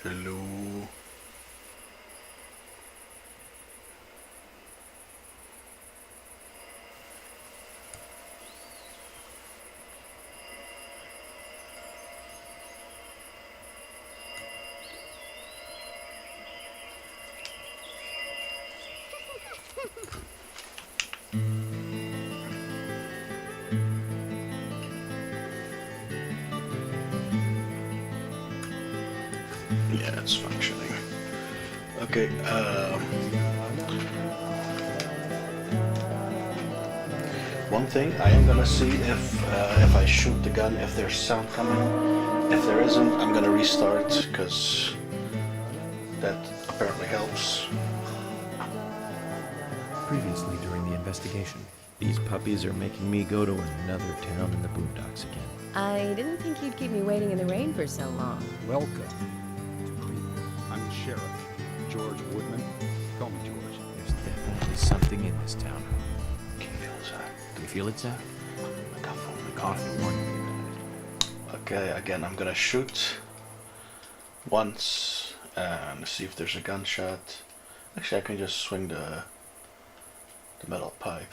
Hello. Yeah, it's functioning. Okay, one thing, I am gonna see if I shoot the gun, if there's sound coming. If there isn't, I'm gonna restart, because that apparently helps. Previously during the investigation, these puppies are making me go to another town in the boondocks again. I didn't think you'd keep me waiting in the rain for so long. Welcome to Cleveland. I'm the sheriff, George Woodman. Call me George. There's definitely something in this town. Can you feel it, Zach? Do you feel it, Zach? The cough on the Coffee warned me about it. Okay, again, I'm gonna shoot once and see if there's a gunshot. Actually, I can just swing the metal pipe.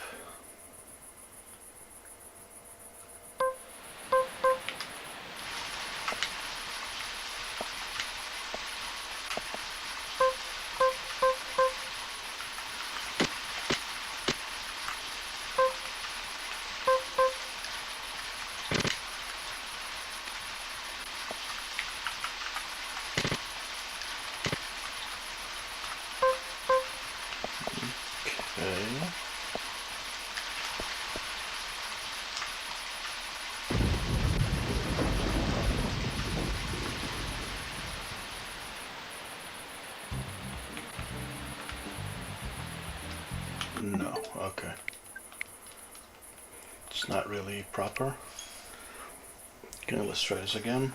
Okay. No, okay. It's not really proper. Okay, let's try this again.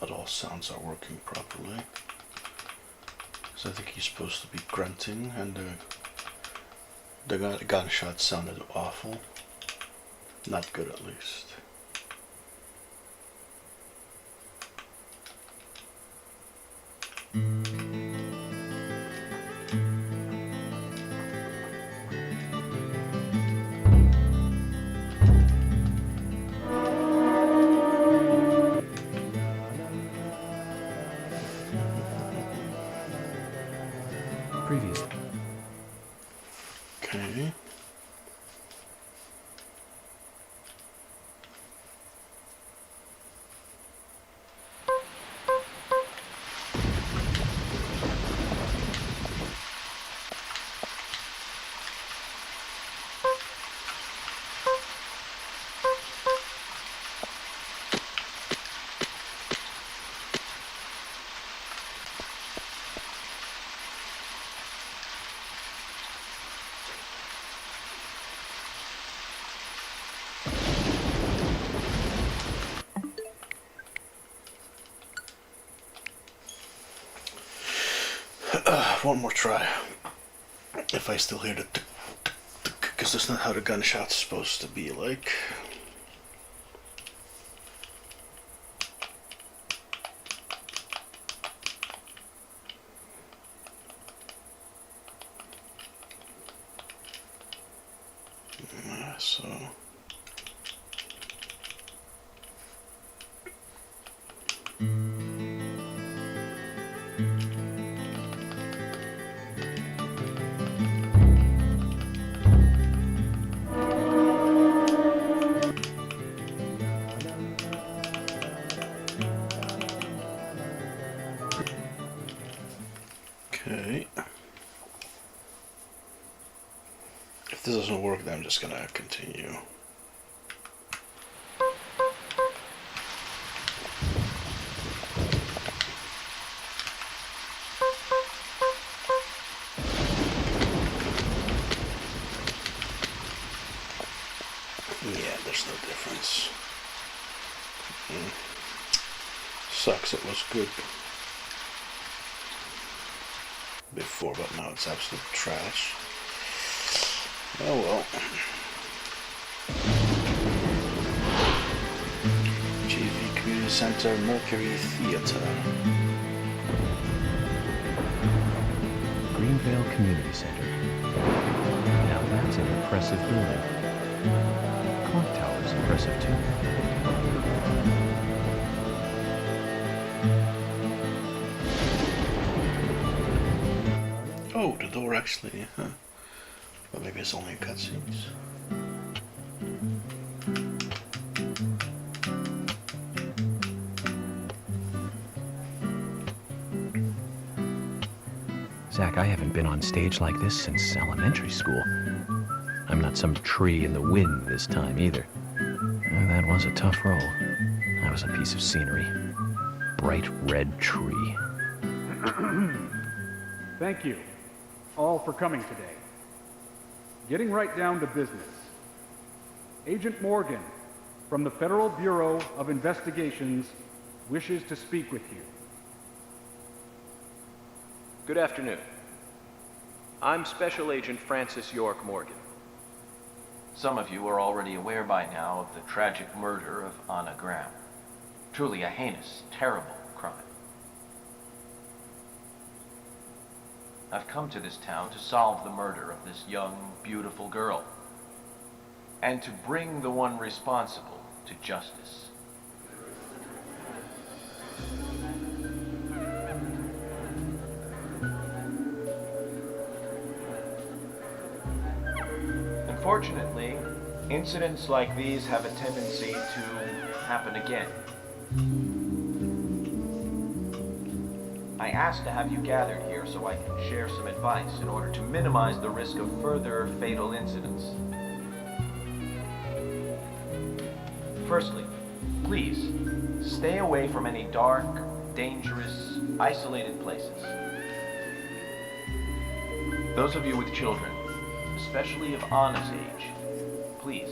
Not all sounds are working properly. So I think he's supposed to be grunting, and the gunshot sounded awful. Not good, at least. Previously. Okay. One more try. If I still hear the tick, tick, tick, because that's not how the gunshot's supposed to be like. So. Okay. If this doesn't work, then I'm just gonna continue. Yeah, there's no difference. Sucks, it was good before, but now it's absolute trash. Oh well. Center Mercury Theater. Greenvale Community Center. Now that's an impressive building. Clock Tower's impressive too. Oh, the door actually, huh? Well, maybe it's only cutscenes. Zach, I haven't been on stage like this since elementary school. I'm not some tree in the wind this time either. That was a tough role. That was a piece of scenery. Bright red tree. Thank you all for coming today. Getting right down to business. Agent Morgan from the Federal Bureau of Investigations wishes to speak with you. Good afternoon. I'm Special Agent Francis York Morgan. Some of you are already aware by now of the tragic murder of Anna Graham. Truly a heinous, terrible crime. I've come to this town to solve the murder of this young, beautiful girl, and to bring the one responsible to justice. Unfortunately, incidents like these have a tendency to happen again. I asked to have you gathered here so I can share some advice in order to minimize the risk of further fatal incidents. Firstly, please, stay away from any dark, dangerous, isolated places. Those of you with children, especially of Anna's age, please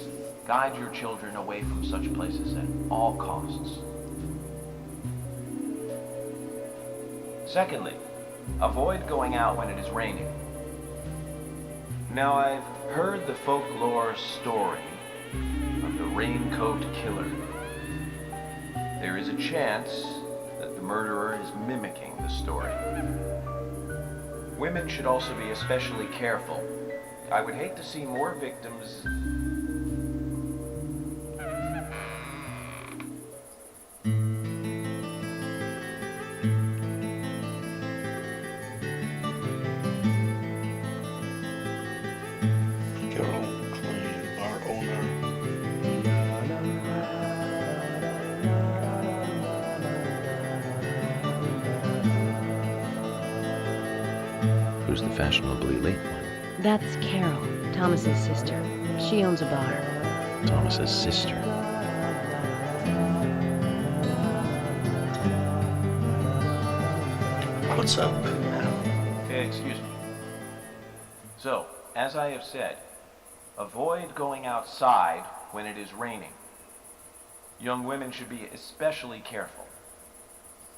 guide your children away from such places at all costs. Secondly, avoid going out when it is raining. Now, I've heard the folklore story of the Raincoat Killer. There is a chance that the murderer is mimicking the story. Women should also be especially careful. I would hate to see more victims. Carol Klein, bar owner. Who's the fashionably late one? That's Carol, Thomas's sister. She owns a bar. Thomas's sister. What's up? Excuse me. So, as I have said, avoid going outside when it is raining. Young women should be especially careful.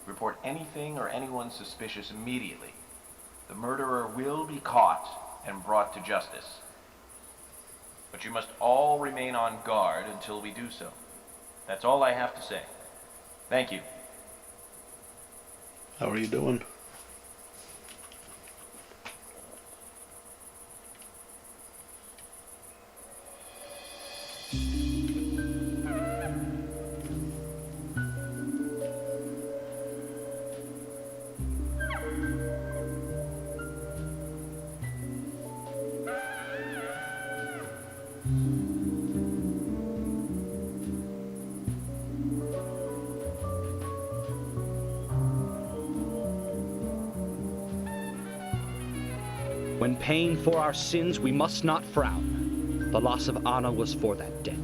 Report anything or anyone suspicious immediately. The murderer will be caught and brought to justice. But you must all remain on guard until we do so. That's all I have to say. Thank you. How are you doing? When paying for our sins, we must not frown. The loss of Anna was for that debt.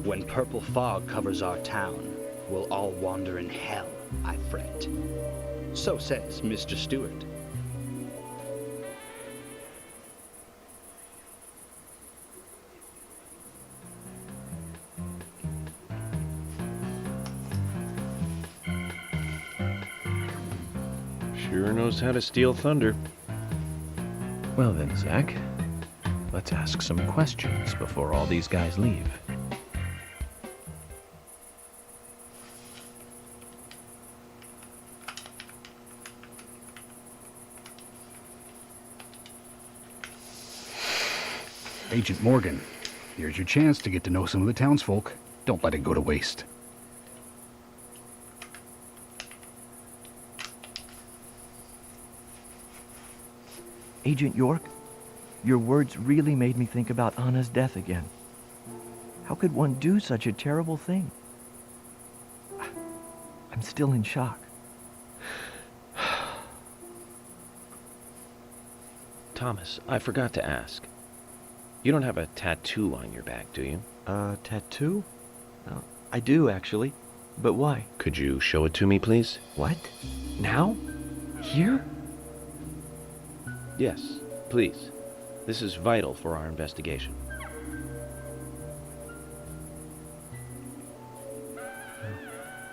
When purple fog covers our town, we'll all wander in hell, I fret. So says Mr. Stewart. knows how to steal thunder. Well then, Zach, let's ask some questions before all these guys leave. Agent Morgan, here's your chance to get to know some of the townsfolk. Don't let it go to waste. Agent York, your words really made me think about Anna's death again. How could one do such a terrible thing? I'm still in shock. Thomas, I forgot to ask. You don't have a tattoo on your back, do you? Tattoo? I do, actually. But why? Could you show it to me, please? What? Now? Here? Yes, please. This is vital for our investigation.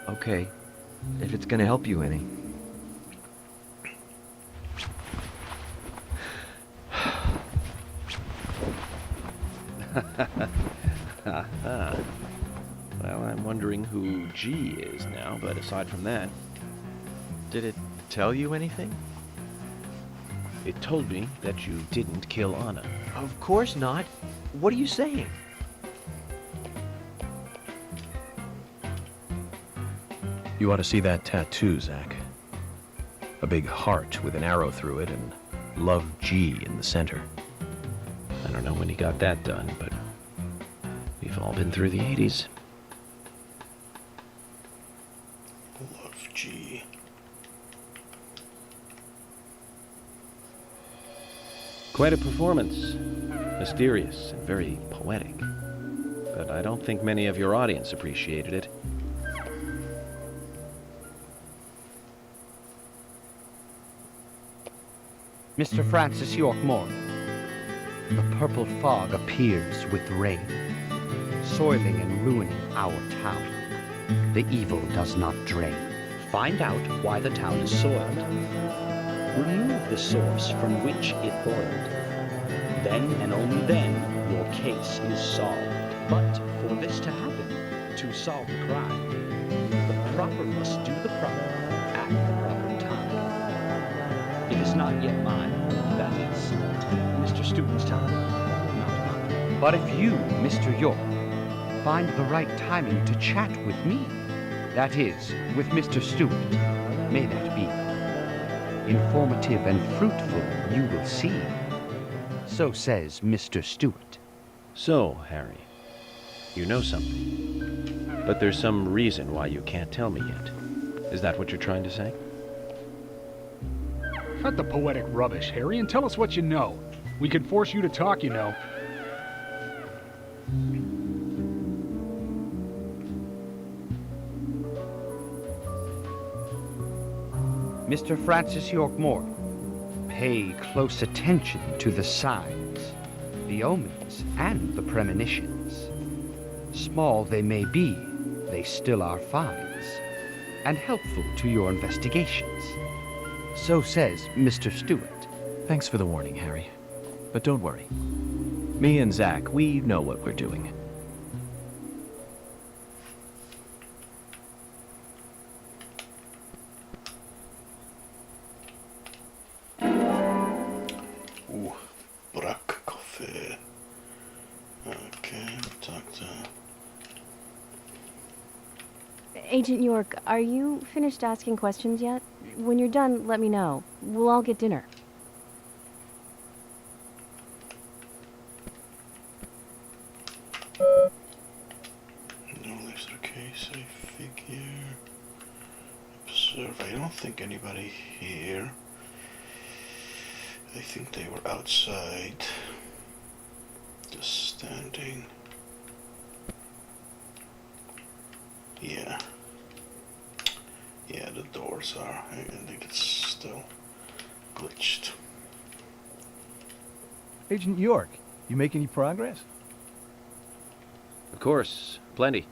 Okay. If it's gonna help you any. Well, I'm wondering who G is now, but aside from that, Did it tell you anything? it told me that you didn't kill Anna. Of course not. What are you saying? You ought to see that tattoo, Zach. A big heart with an arrow through it and Love G in the center. I don't know when he got that done, but we've all been through the 80s. Love G. Quite a performance. Mysterious and very poetic. But I don't think many of your audience appreciated it. Mr. Francis York Morgan, the purple fog appears with rain, soiling and ruining our town. The evil does not drain. Find out why the town is soiled. Remove the source from which it boiled. Then and only then your case is solved. But for this to happen, to solve the crime, the proper must do the proper at the proper time. It is not yet mine, that is, Mr. Stewart's time, not mine. But if you, Mr. York, find the right timing to chat with me, that is, with Mr. Stewart, may that be. Informative and fruitful, you will see. So says Mr. Stewart. So, Harry, you know something. But there's some reason why you can't tell me yet. Is that what you're trying to say? Cut the poetic rubbish, Harry, and tell us what you know. We could force you to talk, you know. Mr. Francis York Morgan, pay close attention to the signs, the omens, and the premonitions. Small they may be, they still are finds, and helpful to your investigations. So says Mr. Stewart. Thanks for the warning, Harry. But don't worry. Me and Zach, we know what we're doing. Ooh, black coffee. Okay, talk to... Agent York, are you finished asking questions yet? When you're done, let me know. We'll all get dinner. No leaves their case, I figure. Observe. I don't think anybody here. I think they were outside. Just standing. Yeah. Yeah, the doors are. I think it's still glitched. Agent York, you make any progress? Of course, plenty.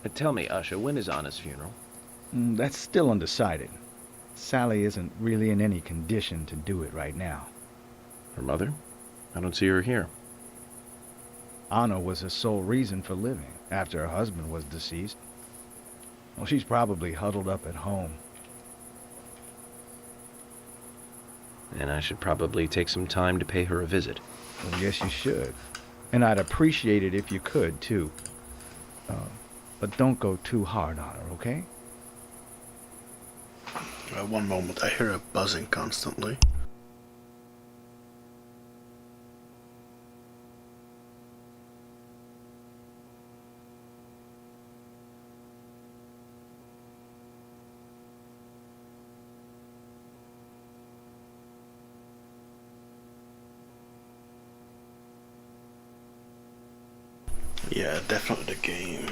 But tell me, Usha, when is Anna's funeral? That's still undecided. Sally isn't really in any condition to do it right now. Her mother? I don't see her here. Anna was her sole reason for living after her husband was deceased. Well, she's probably huddled up at home. And I should probably take some time to pay her a visit. Well, yes, you should. And I'd appreciate it if you could, too. But don't go too hard on her, okay? One moment, I hear a buzzing constantly. Yeah, definitely the game.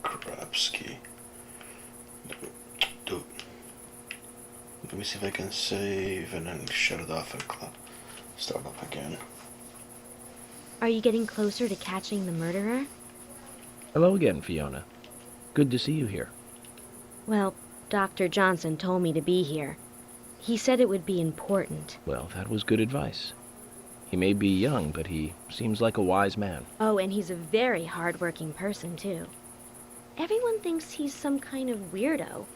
Krabsky. Dude. Let me see if I can save and then shut it off and start up again. Are you getting closer to catching the murderer? Hello again, Fiona. Good to see you here. Well, Dr. Johnson told me to be here. He said it would be important. Well, that was good advice. He may be young, but he seems like a wise man. Oh, and he's a very hard-working person, too. Everyone thinks he's some kind of weirdo,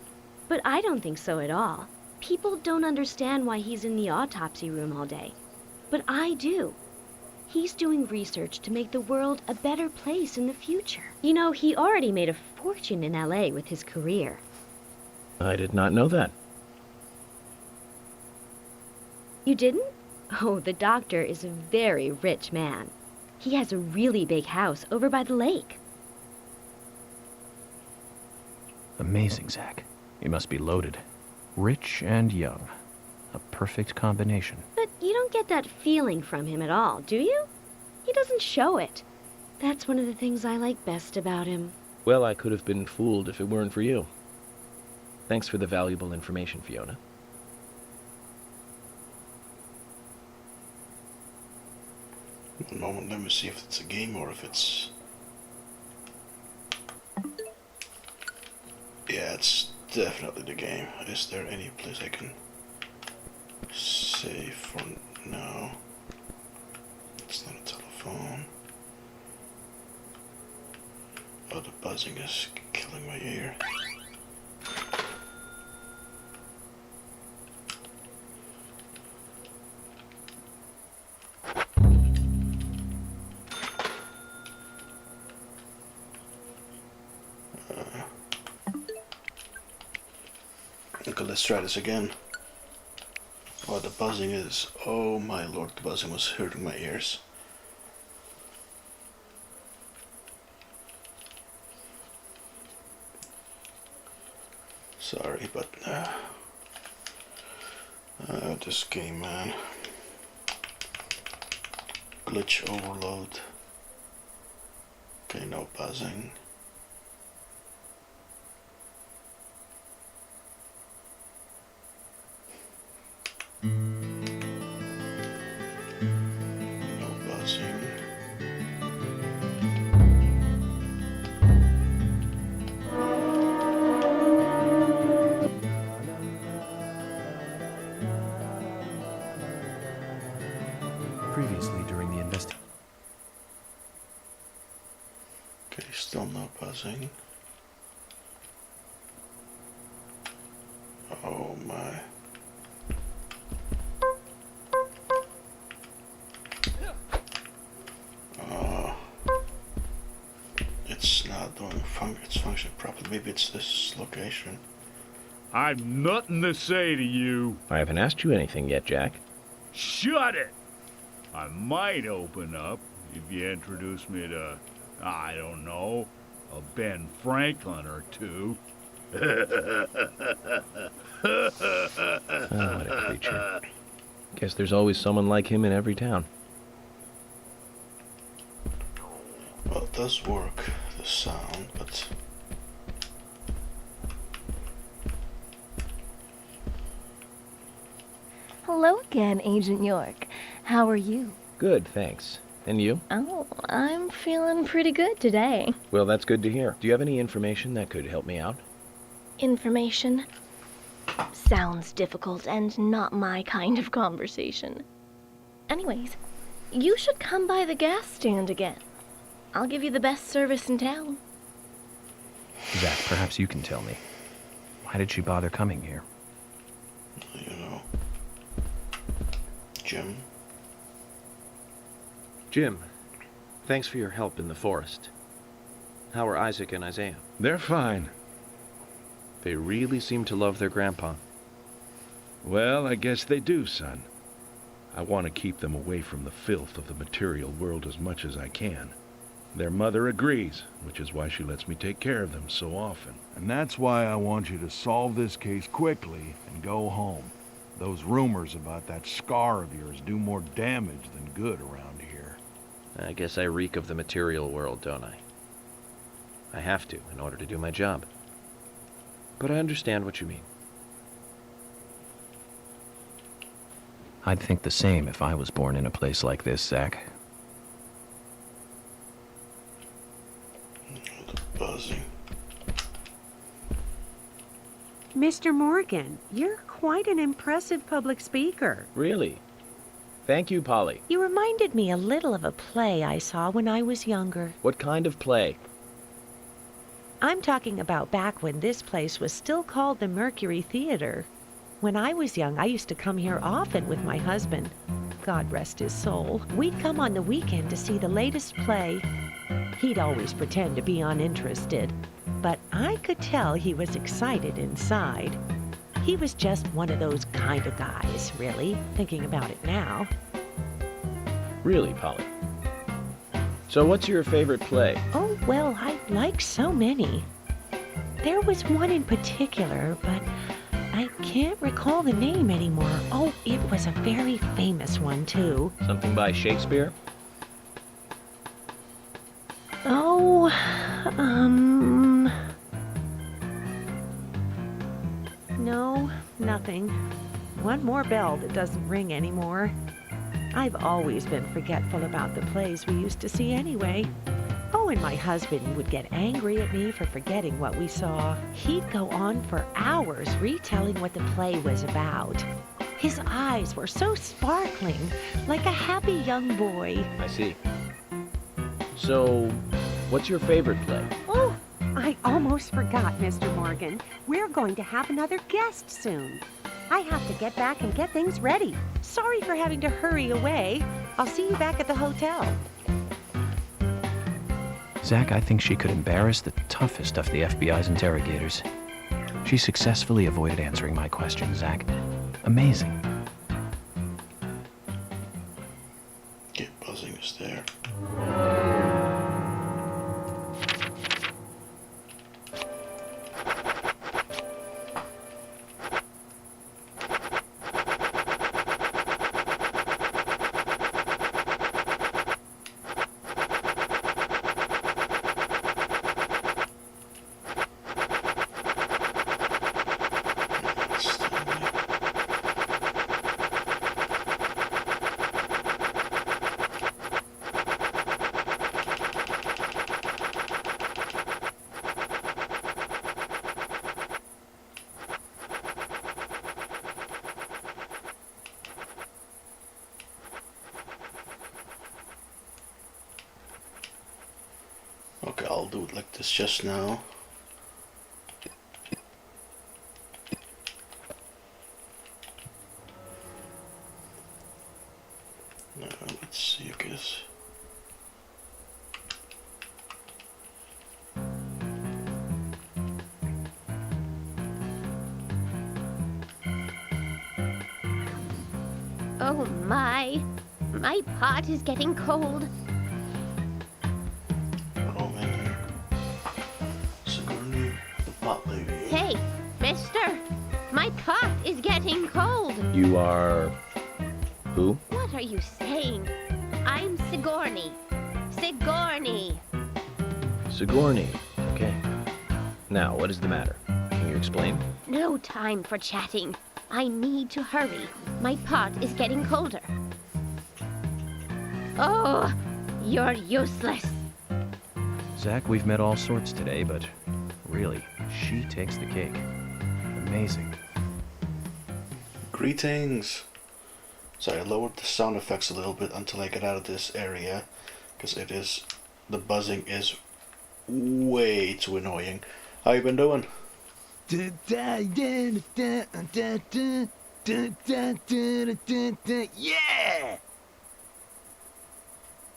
but I don't think so at all. People don't understand why he's in the autopsy room all day, but I do. He's doing research to make the world a better place in the future. You know, he already made a fortune in LA with his career. I did not know that. You didn't? Oh, the doctor is a very rich man. He has a really big house over by the lake. Amazing, Zach. He must be loaded. Rich and young. A perfect combination. But you don't get that feeling from him at all, do you? He doesn't show it. That's one of the things I like best about him. Well, I could have been fooled if it weren't for you. Thanks for the valuable information, Fiona. One moment, let me see if it's a game or if it's... Yeah, it's definitely the game. Is there any place I can save for now? It's not a telephone. Oh, the buzzing is killing my ear. Okay, let's try this again. Oh, the buzzing is... Oh my lord, the buzzing was hurting my ears. Sorry, but... this game, man. Glitch overload. Okay, no buzzing. No buzzing. Previously during the investigation. Okay, still no buzzing. Oh my. It's not doing its function properly. Maybe it's this location. I've nothing to say to you. I haven't asked you anything yet, Jack. Shut it! I might open up if you introduce me to, I don't know, a Ben Franklin or two. Oh, what a creature. Guess there's always someone like him in every town. Well, it does work, the sound, but... Hello again, Agent York. How are you? Good, thanks. And you? Oh, I'm feeling pretty good today. Well, that's good to hear. Do you have any information that could help me out? Information? Sounds difficult and not my kind of conversation. Anyways, you should come by the gas stand again. I'll give you the best service in town. Zach, perhaps you can tell me. Why did she bother coming here? You know. Jim? Jim, thanks for your help in the forest. How are Isaac and Isaiah? They're fine. They really seem to love their grandpa. Well, I guess they do, son. I want to keep them away from the filth of the material world as much as I can. Their mother agrees, which is why she lets me take care of them so often. And that's why I want you to solve this case quickly and go home. Those rumors about that scar of yours do more damage than good around here. I guess I reek of the material world, don't I? I have to, in order to do my job. But I understand what you mean. I'd think the same if I was born in a place like this, Zach. The buzzing. Mr. Morgan, you're quite an impressive public speaker. Really? Thank you, Polly. You reminded me a little of a play I saw when I was younger. What kind of play? I'm talking about back when this place was still called the Mercury Theater. When I was young, I used to come here often with my husband. God rest his soul. We'd come on the weekend to see the latest play. He'd always pretend to be uninterested, but I could tell he was excited inside. He was just one of those kind of guys, really, thinking about it now. Really, Polly? So what's your favorite play? Oh, well, I like so many. There was one in particular, but I can't recall the name anymore. Oh, it was a very famous one, too. Something by Shakespeare? Oh, no, nothing. One more bell that doesn't ring anymore. I've always been forgetful about the plays we used to see anyway. Oh, and my husband would get angry at me for forgetting what we saw. He'd go on for hours retelling what the play was about. His eyes were so sparkling, like a happy young boy. I see. So, what's your favorite play? Oh, I almost forgot, Mr. Morgan. We're going to have another guest soon. I have to get back and get things ready. Sorry for having to hurry away. I'll see you back at the hotel. Zach, I think she could embarrass the toughest of the FBI's interrogators. She successfully avoided answering my question, Zach. Amazing. Get buzzing is there. Okay, I'll do it like this just now. Now, let's see, I guess. Oh my pot is getting cold. Sigourney, the pot lady. Hey, mister, my pot is getting cold. You are... who? What are you saying? I'm Sigourney. Sigourney. Sigourney. Okay. Now, what is the matter? Can you explain? No time for chatting. I need to hurry. My pot is getting colder. Oh, you're useless. Zach, we've met all sorts today, but really, she takes the cake. Amazing. Greetings! So I lowered the sound effects a little bit until I get out of this area, because the buzzing is way too annoying. How you been doing? Yeah!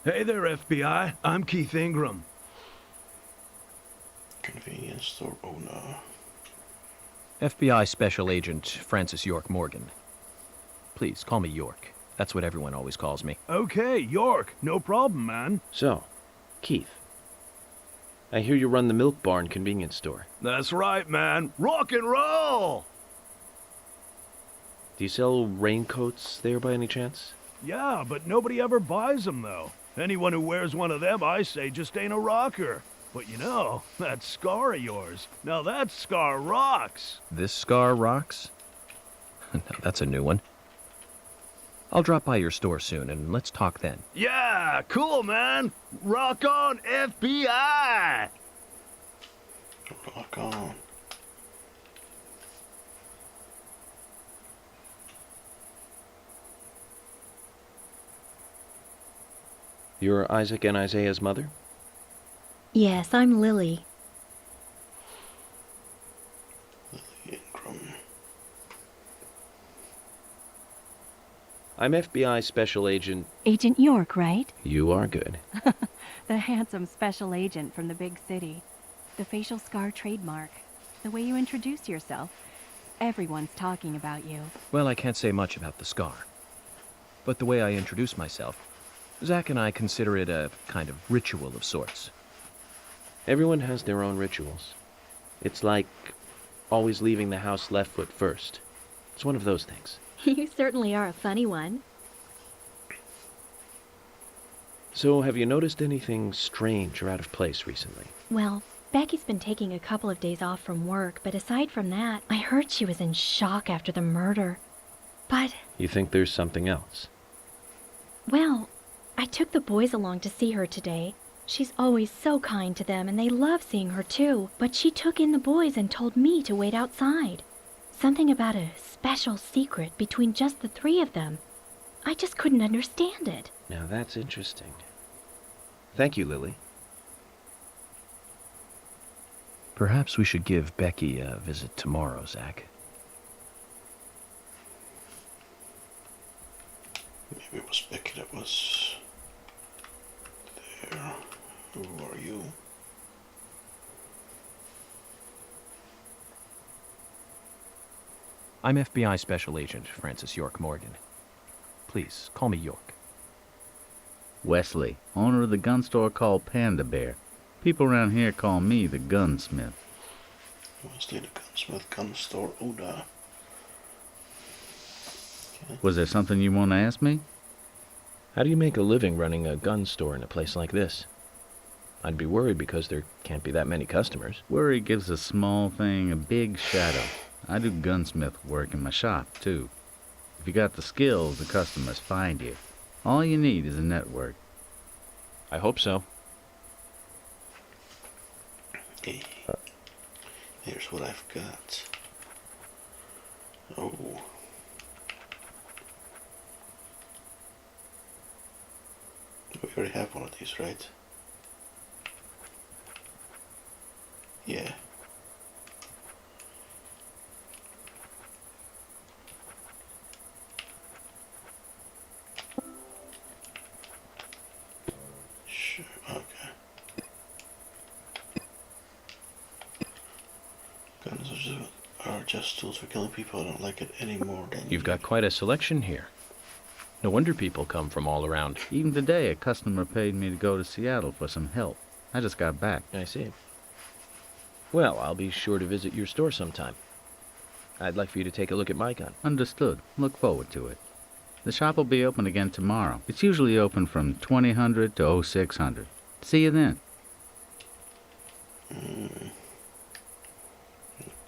Hey there, FBI. I'm Keith Ingram. Convenience store owner. FBI Special Agent Francis York Morgan. Please, call me York. That's what everyone always calls me. Okay, York. No problem, man. So, Keith, I hear you run the Milk Barn convenience store. That's right, man. Rock and roll! Do you sell raincoats there by any chance? Yeah, but nobody ever buys them, though. Anyone who wears one of them, I say, just ain't a rocker. But you know, that scar of yours, now that scar rocks. This scar rocks? No, that's a new one. I'll drop by your store soon, and let's talk then. Yeah, cool, man. Rock on, FBI! Rock on. You're Isaac and Isaiah's mother? Yes, I'm Lily. I'm FBI Special Agent... Agent York, right? You are good. The handsome special agent from the big city. The facial scar trademark. The way you introduce yourself. Everyone's talking about you. Well, I can't say much about the scar. But the way I introduce myself, Zach and I consider it a kind of ritual of sorts. Everyone has their own rituals. It's like always leaving the house left foot first. It's one of those things. You certainly are a funny one. So, have you noticed anything strange or out of place recently? Well, Becky's been taking a couple of days off from work, but aside from that, I heard she was in shock after the murder. But, You think there's something else? well, I took the boys along to see her today. She's always so kind to them, and they love seeing her too. But she took in the boys and told me to wait outside. Something about a special secret between just the three of them. I just couldn't understand it. Now that's interesting. Thank you, Lily. Perhaps we should give Becky a visit tomorrow, Zach. Maybe it was Becky that was there. Who are you? I'm FBI Special Agent Francis York Morgan. Please, call me York. Wesley, owner of the gun store called Panda Bear. People around here call me the gunsmith. Wesley the gunsmith, gun store owner. Okay. Was there something you want to ask me? How do you make a living running a gun store in a place like this? I'd be worried because there can't be that many customers. Worry gives a small thing a big shadow. I do gunsmith work in my shop, too. If you got the skills, the customers find you. All you need is a network. I hope so. Okay. Here's what I've got. Oh. We already have one of these, right? Yeah. Sure, okay. Guns are just tools for killing people. I don't like it any more than You've got quite a selection here. No wonder people come from all around. Even today, a customer paid me to go to Seattle for some help. I just got back. I see. Well, I'll be sure to visit your store sometime. I'd like for you to take a look at my gun. Understood. Look forward to it. The shop will be open again tomorrow. It's usually open from 2000 to 0600. See you then.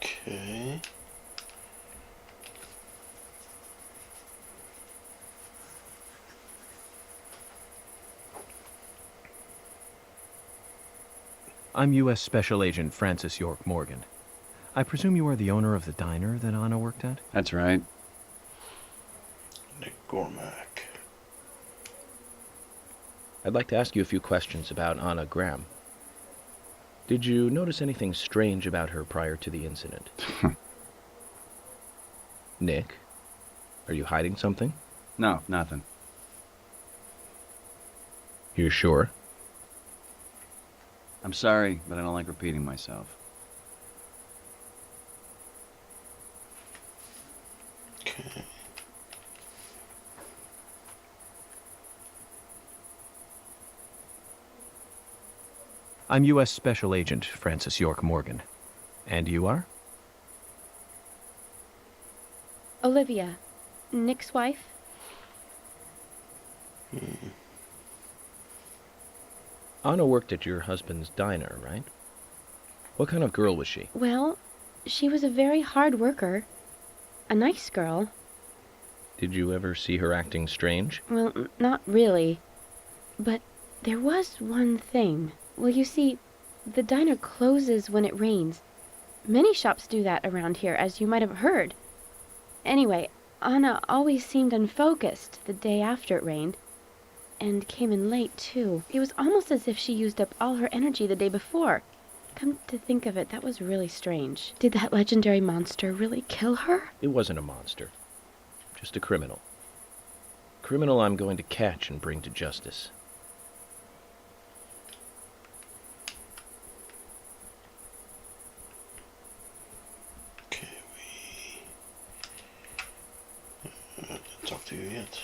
Okay. I'm U.S. Special Agent Francis York Morgan. I presume you are the owner of the diner that Anna worked at? That's right. Gormac. I'd like to ask you a few questions about Anna Graham. Did you notice anything strange about her prior to the incident? Nick, are you hiding something? No, nothing. You're sure? I'm sorry, but I don't like repeating myself. Okay. I'm U.S. Special Agent Francis York Morgan. And you are? Olivia, Nick's wife. Anna worked at your husband's diner, right? What kind of girl was she? Well, she was a very hard worker. A nice girl. Did you ever see her acting strange? Well, not really. But there was one thing. Well, you see, the diner closes when it rains. Many shops do that around here, as you might have heard. Anyway, Anna always seemed unfocused the day after it rained. And came in late, too. It was almost as if she used up all her energy the day before. Come to think of it, that was really strange. Did that legendary monster really kill her? It wasn't a monster. Just a criminal. Criminal I'm going to catch and bring to justice. Okay, we didn't talk to you yet.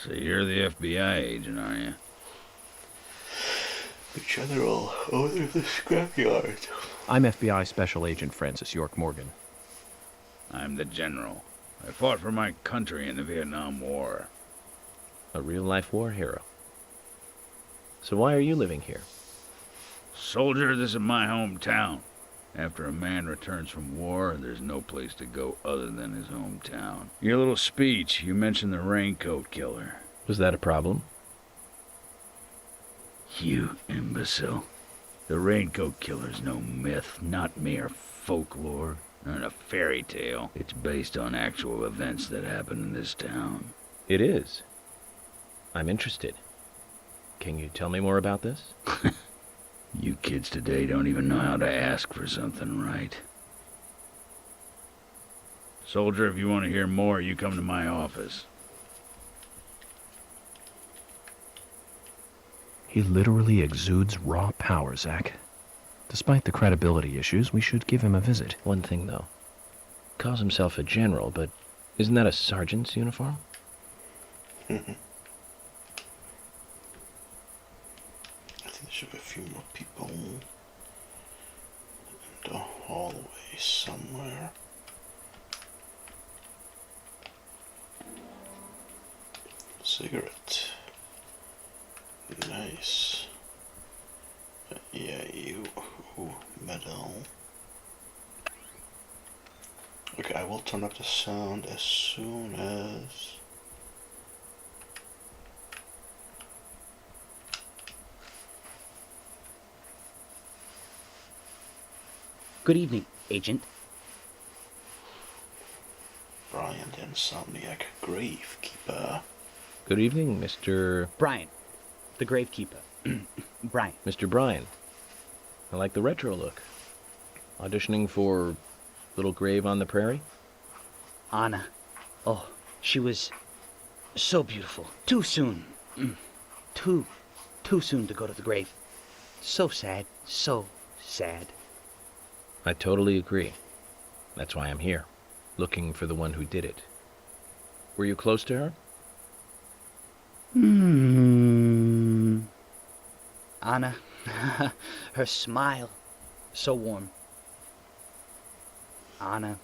So you're the FBI agent, are you? The general owner of the scrapyard. I'm FBI Special Agent Francis York Morgan. I'm the general. I fought for my country in the Vietnam War. A real-life war hero. So why are you living here? Soldier, this is my hometown. After a man returns from war, there's no place to go other than his hometown. Your little speech, you mentioned the raincoat killer. Was that a problem? You imbecile. The raincoat killer's no myth, not mere folklore, not a fairy tale. It's based on actual events that happened in this town. It is. I'm interested. Can you tell me more about this? You kids today don't even know how to ask for something right. Soldier, if you want to hear more, you come to my office. He literally exudes raw power, Zach. Despite the credibility issues, we should give him a visit. One thing, though. Calls himself a general, but isn't that a sergeant's uniform? I think there should be a few more people in the hallway somewhere. Cigarette. Nice. Yeah, you. Ooh, medal. Okay, I will turn up the sound as soon as... Good evening, Agent. Brian the Insomniac Gravekeeper. Good evening, Mr... Brian, the Gravekeeper. Brian. Mr. Brian. I like the retro look. Auditioning for Little Grave on the Prairie? Anna. Oh, she was so beautiful. Too soon. Too soon to go to the grave. So sad. So sad. I totally agree. That's why I'm here, looking for the one who did it. Were you close to her? Anna, her smile, so warm. Anna,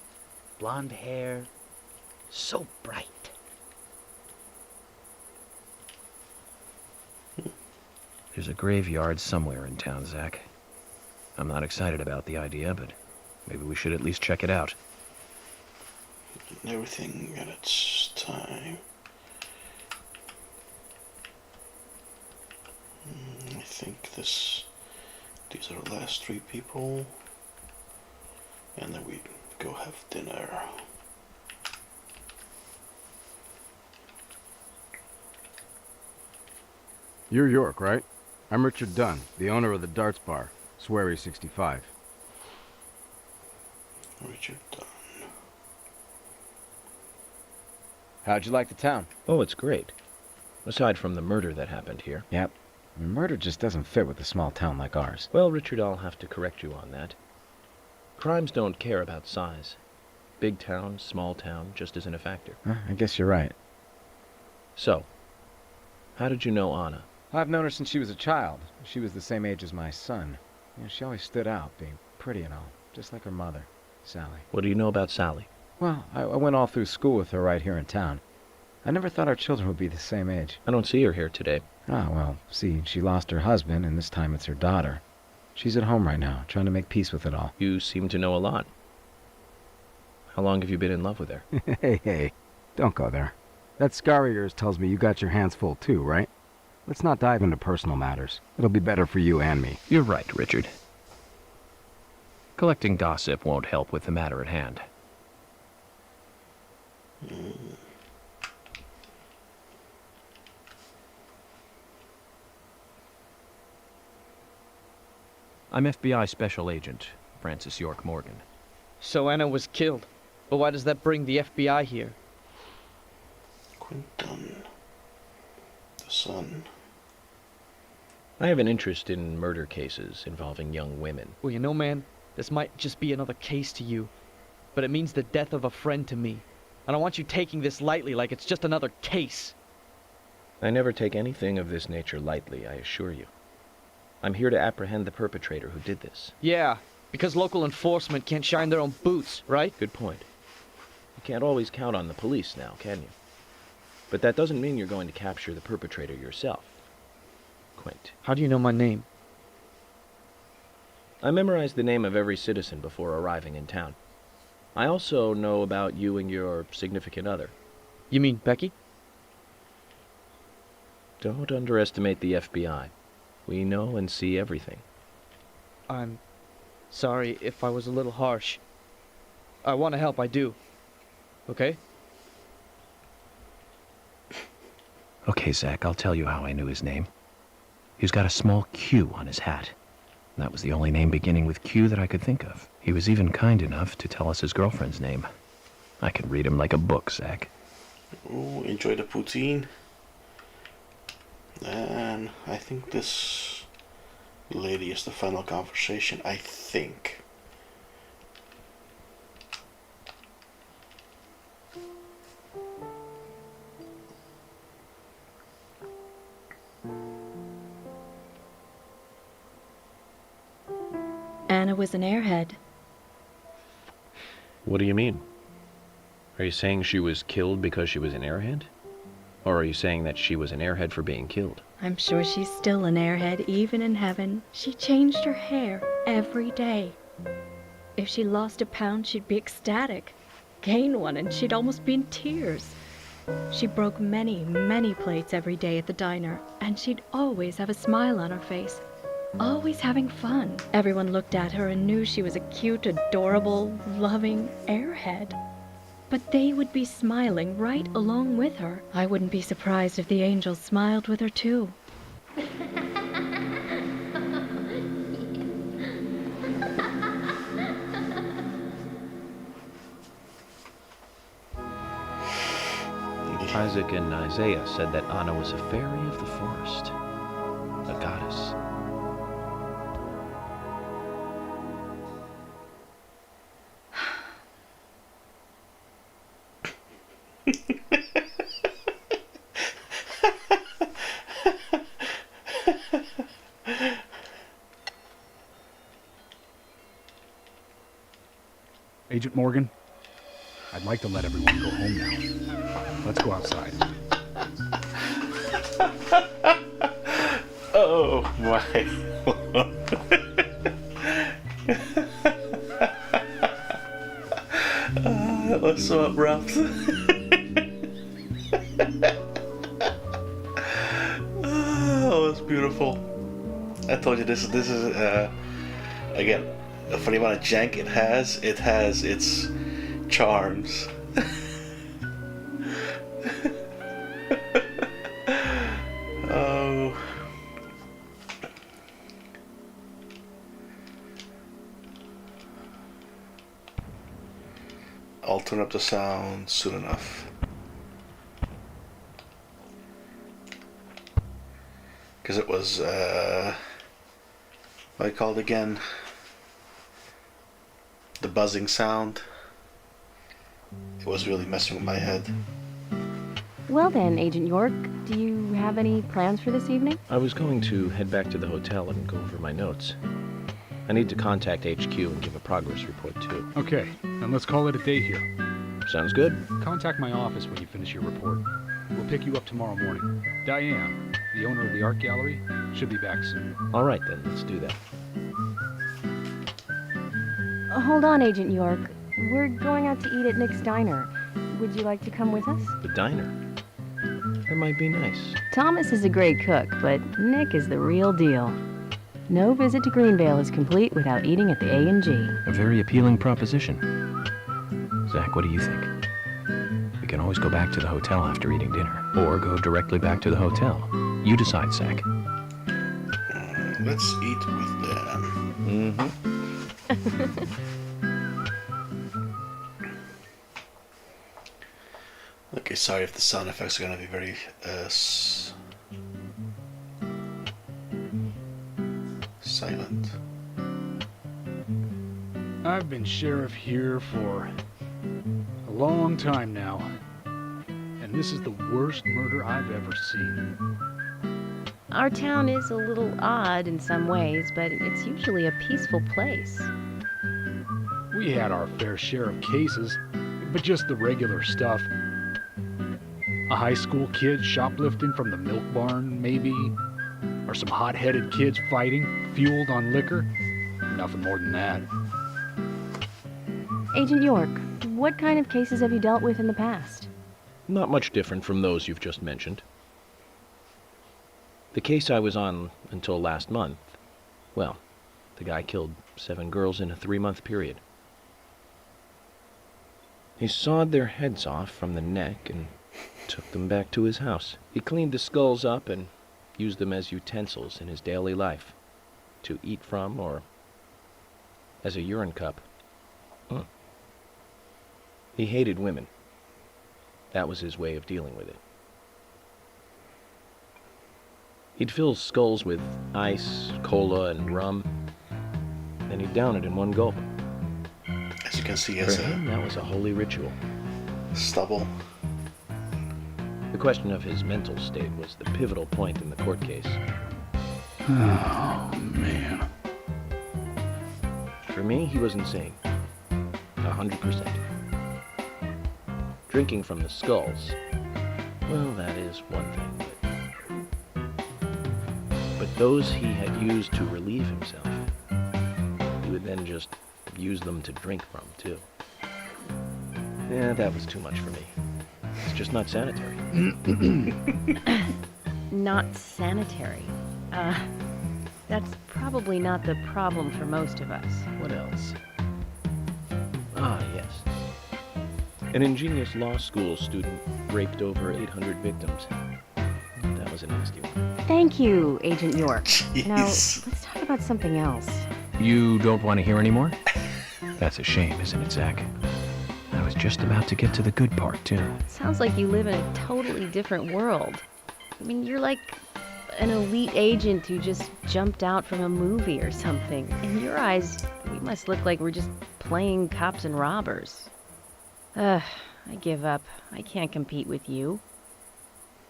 blonde hair, so bright. There's a graveyard somewhere in town, Zach. I'm not excited about the idea, but maybe we should at least check it out. Everything at its time. I think this These are the last 3 people. And then we go have dinner. You're York, right? I'm Richard Dunn, the owner of the darts bar, Swery 65. Richard Dunn. How'd you like the town? Oh, it's great. Aside from the murder that happened here. Yep. Murder just doesn't fit with a small town like ours. Well, Richard, I'll have to correct you on that. Crimes don't care about size. Big town, small town, just isn't a factor. I guess you're right. So, how did you know Anna? I've known her since she was a child. She was the same age as my son. You know, she always stood out, being pretty and all, just like her mother, Sally. What do you know about Sally? Well, I went all through school with her right here in town. I never thought our children would be the same age. I don't see her here today. Ah, well, see, she lost her husband, and this time it's her daughter. She's at home right now, trying to make peace with it all. You seem to know a lot. How long have you been in love with her? Hey, don't go there. That scar of yours tells me you got your hands full too, right? Let's not dive into personal matters. It'll be better for you and me. You're right, Richard. Collecting gossip won't help with the matter at hand. I'm FBI Special Agent Francis York Morgan. So Anna was killed. But why does that bring the FBI here? Quinton. The son. I have an interest in murder cases involving young women. Well, you know, man, this might just be another case to you. But it means the death of a friend to me. I don't want you taking this lightly like it's just another case. I never take anything of this nature lightly, I assure you. I'm here to apprehend the perpetrator who did this. Yeah, because local enforcement can't shine their own boots, right? Good point. You can't always count on the police now, can you? But that doesn't mean you're going to capture the perpetrator yourself. Quint. How do you know my name? I memorized the name of every citizen before arriving in town. I also know about you and your significant other. You mean Becky? Don't underestimate the FBI. We know and see everything. I'm sorry if I was a little harsh. I want to help, I do. Okay? Okay, Zach, I'll tell you how I knew his name. He's got a small Q on his hat. That was the only name beginning with Q that I could think of. He was even kind enough to tell us his girlfriend's name. I could read him like a book, Zach. Oh, enjoy the poutine. And I think this lady is the final conversation, I think. Anna was an airhead. What do you mean? Are you saying she was killed because she was an airhead? Or are you saying that she was an airhead for being killed? I'm sure she's still an airhead, even in heaven. She changed her hair every day. If she lost a pound, she'd be ecstatic. Gain one, and she'd almost be in tears. She broke many, many plates every day at the diner, and she'd always have a smile on her face. Always having fun. Everyone looked at her and knew she was a cute, adorable, loving airhead. But they would be smiling right along with her. I wouldn't be surprised if the angels smiled with her too. Isaac and Isaiah said that Anna was a fairy of the forest, a goddess. Agent Morgan, I'd like to let everyone go home now. Let's go outside. Oh my. That was so abrupt. That was beautiful. I told you this is again a funny amount of jank it has. It has its charms. Oh. I'll turn up the sound soon enough. Because it was, what I called again? The buzzing sound. It was really messing with my head. Well then, Agent York, do you have any plans for this evening? I was going to head back to the hotel and go over my notes. I need to contact HQ and give a progress report too. Okay, then let's call it a day here. Sounds good. Contact my office when you finish your report. We'll pick you up tomorrow morning. Diane, the owner of the art gallery, should be back soon. All right then, let's do that. Hold on, Agent York. We're going out to eat at Nick's Diner. Would you like to come with us? The diner? That might be nice. Thomas is a great cook, but Nick is the real deal. No visit to Greenvale is complete without eating at the A&G. A very appealing proposition. Zach, what do you think? We can always go back to the hotel after eating dinner, or go directly back to the hotel. You decide, Zach. Let's eat with them. Mm-hmm. Okay, sorry if the sound effects are going to be very silent. I've been sheriff here for a long time now, and this is the worst murder I've ever seen. Our town is a little odd in some ways, but it's usually a peaceful place. We had our fair share of cases, but just the regular stuff. A high school kid shoplifting from the milk barn, maybe? Or some hot-headed kids fighting, fueled on liquor? Nothing more than that. Agent York, what kind of cases have you dealt with in the past? Not much different from those you've just mentioned. The case I was on until last month, well, the guy killed 7 girls in a 3-month period. He sawed their heads off from the neck and took them back to his house. He cleaned the skulls up and used them as utensils in his daily life, to eat from or as a urine cup. He hated women. That was his way of dealing with it. He'd fill skulls with ice, cola, and rum, then he'd down it in one gulp. As you can see, For him, that was a holy ritual. Stubble. The question of his mental state was the pivotal point in the court case. Oh, man. For me, he was insane. 100%. Drinking from the skulls, well, that is one thing, but those he had used to relieve himself, he would then just use them to drink from, too. Yeah, that was too much for me. It's just not sanitary. Not sanitary. That's probably not the problem for most of us. What else? Ah, yes. An ingenious law school student raped over 800 victims. That was a nasty one. Thank you, Agent York. Jeez. Now, let's talk about something else. You don't want to hear any more? That's a shame, isn't it, Zach? I was just about to get to the good part, too. Sounds like you live in a totally different world. I mean, you're like an elite agent who just jumped out from a movie or something. In your eyes, we must look like we're just playing cops and robbers. I give up. I can't compete with you.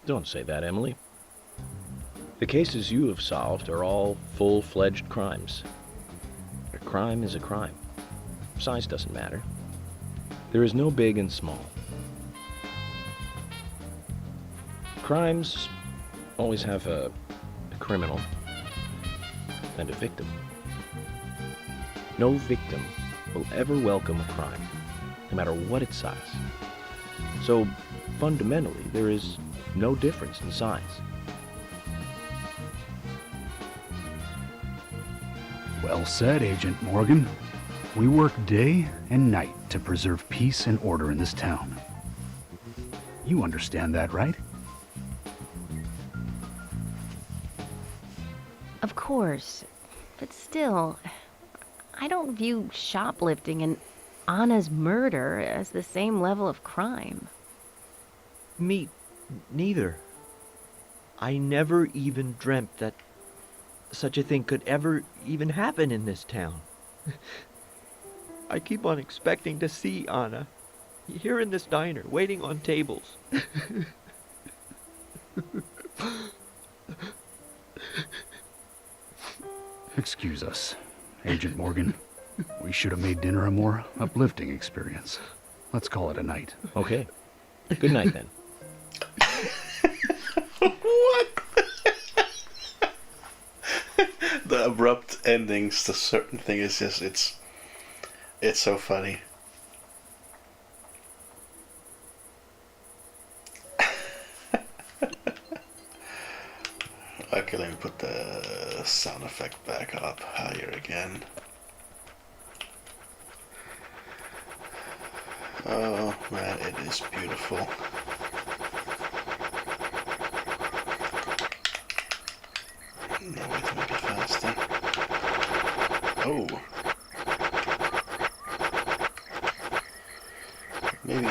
Don't say that, Emily. The cases you have solved are all full-fledged crimes. A crime is a crime. Size doesn't matter. There is no big and small. Crimes always have a criminal and a victim. No victim will ever welcome a crime, no matter what its size. So, fundamentally, there is no difference in size. Well said, Agent Morgan. We work day and night to preserve peace and order in this town. You understand that, right? Of course. But still, I don't view shoplifting and Anna's murder as the same level of crime. Me neither. I never even dreamt that such a thing could ever even happen in this town. I keep on expecting to see Anna here in this diner, waiting on tables. Excuse us, Agent Morgan. We should have made dinner a more uplifting experience. Let's call it a night. Okay. Good night, then. What? The abrupt endings to certain things is just, it's so funny. Okay, let me put the sound effect back up higher again. Oh man, it is beautiful. No, wait, to make it faster. Oh. Maybe.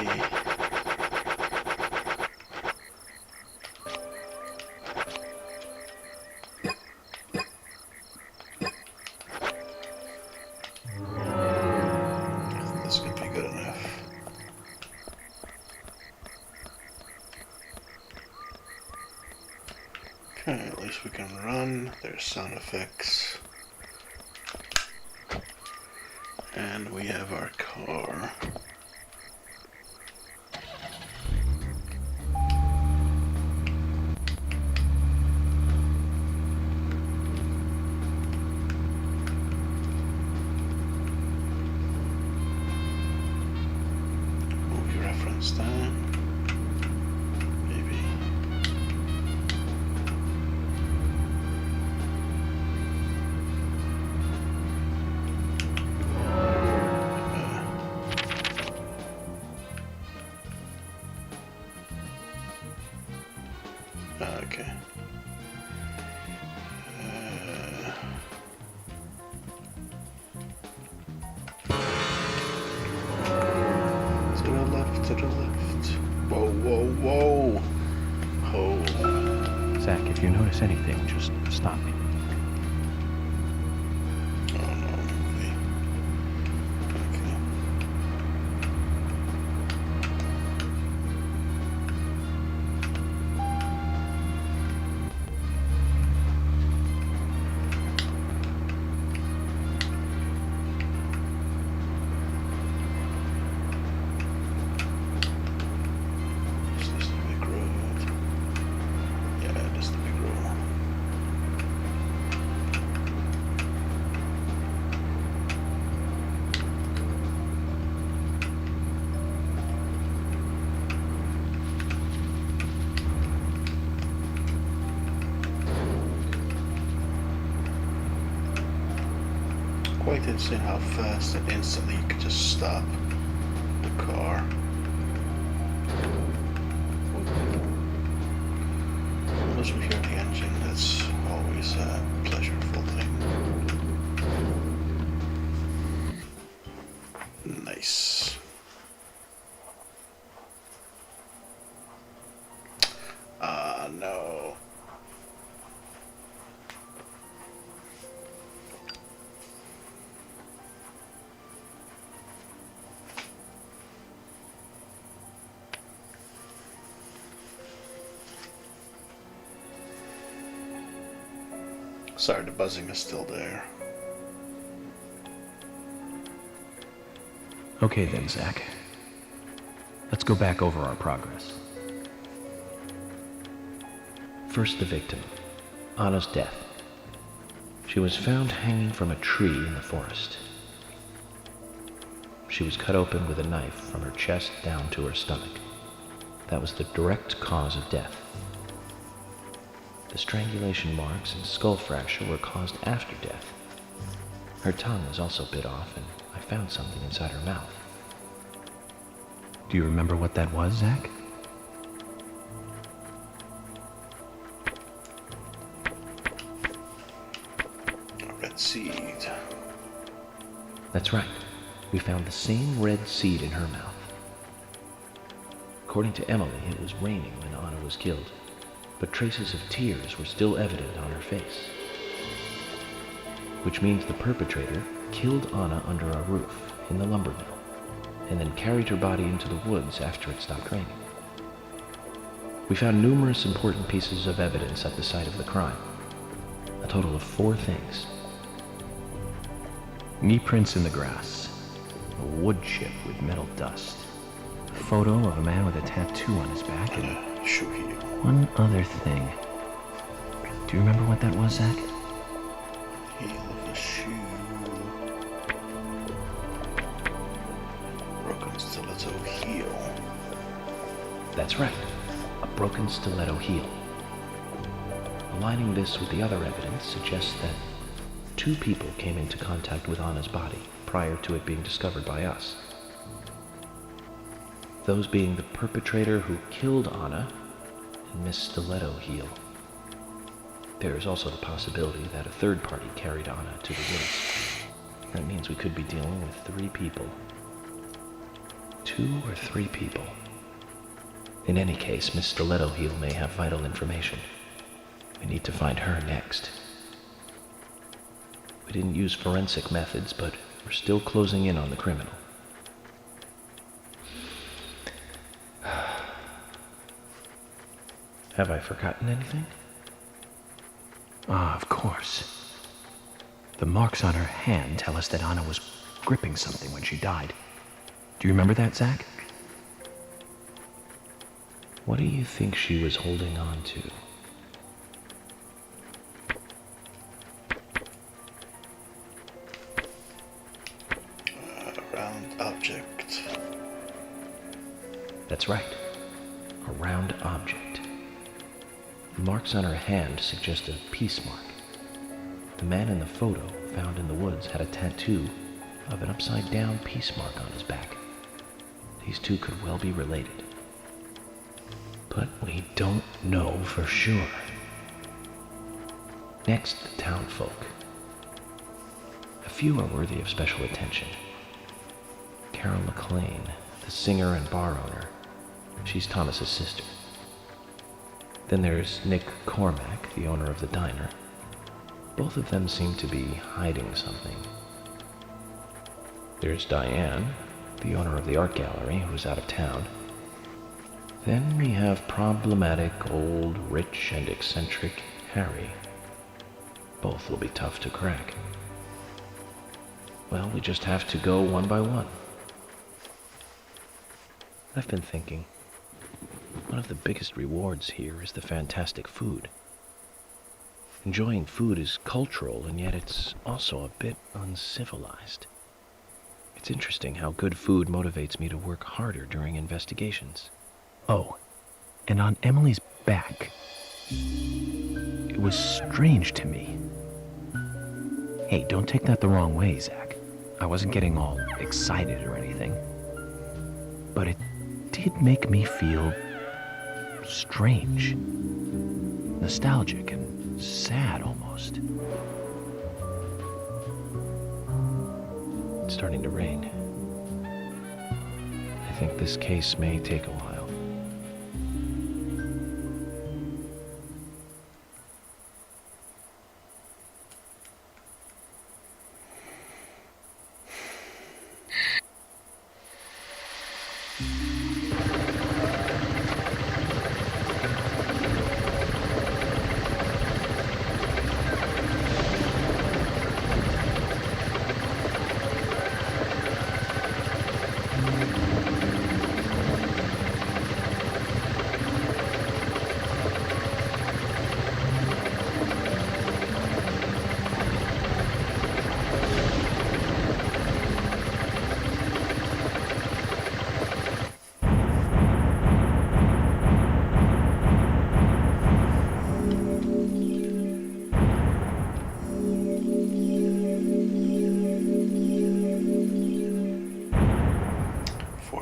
This could be good enough. Okay, at least we can run. There's sound effects. And we have our car. Movie reference time. Maybe. Okay. To the left, to the left. Whoa, whoa, whoa. Oh. Zach, if you notice anything, just stop me. Oh no, movie. Okay. Is this the big road? Yeah, this is the big road. Quite insane how fast and instantly you could just stop the car. Once we hear the engine, that's always a pleasurable thing. Nice. Ah, no. Sorry, the buzzing is still there. Okay then, Zach. Let's go back over our progress. First, the victim, Anna's death. She was found hanging from a tree in the forest. She was cut open with a knife from her chest down to her stomach. That was the direct cause of death. The strangulation marks and skull fracture were caused after death. Her tongue was also bit off, and I found something inside her mouth. Do you remember what that was, Zach? A red seed. That's right. We found the same red seed in her mouth. According to Emily, it was raining when Anna was killed, but traces of tears were still evident on her face. Which means the perpetrator killed Anna under a roof in the lumber mill, and then carried her body into the woods after it stopped raining. We found numerous important pieces of evidence at the site of the crime. A total of 4 things. Knee prints in the grass, a wood chip with metal dust, a photo of a man with a tattoo on his back, and one other thing. Do you remember what that was, Zach? Heel of the shoe. Broken stiletto heel. That's right, a broken stiletto heel. Aligning this with the other evidence suggests that 2 people came into contact with Anna's body prior to it being discovered by us. Those being the perpetrator who killed Anna and Miss Stiletto Heel. There is also the possibility that a third party carried Anna to the woods. That means we could be dealing with 3 people. 2 or 3 people. In any case, Miss Stiletto Heel may have vital information. We need to find her next. We didn't use forensic methods, but we're still closing in on the criminal. Have I forgotten anything? Ah, of course. The marks on her hand tell us that Anna was gripping something when she died. Do you remember that, Zach? What do you think she was holding on to? A round object. That's right. A round object. The marks on her hand suggest a peace mark. The man in the photo found in the woods had a tattoo of an upside-down peace mark on his back. These 2 could well be related. But we don't know for sure. Next, the town folk. A few are worthy of special attention. Carol McLean, the singer and bar owner. She's Thomas's sister. Then there's Nick Cormack, the owner of the diner. Both of them seem to be hiding something. There's Diane, the owner of the art gallery, who's out of town. Then we have problematic, old, rich, and eccentric Harry. Both will be tough to crack. Well, we just have to go one by one. I've been thinking, one of the biggest rewards here is the fantastic food. Enjoying food is cultural, and yet it's also a bit uncivilized. It's interesting how good food motivates me to work harder during investigations. Oh, and on Emily's back, it was strange to me. Hey, don't take that the wrong way, Zach. I wasn't getting all excited or anything. But it did make me feel strange, nostalgic, and sad almost. It's starting to rain. I think this case may take a while.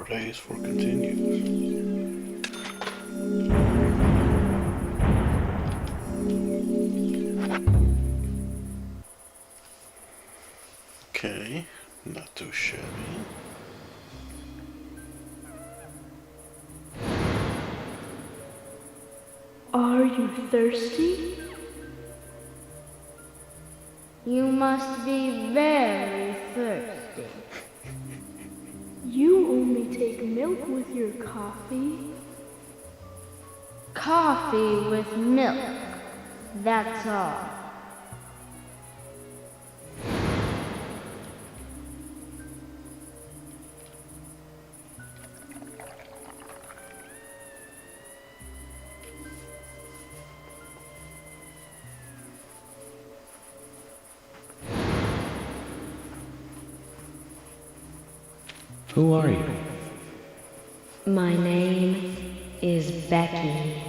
Praise for continues. Okay, not too shabby. Are you thirsty? You must be very thirsty. You only take milk with your coffee? Coffee with milk, that's all. Who are you? My name is Becky.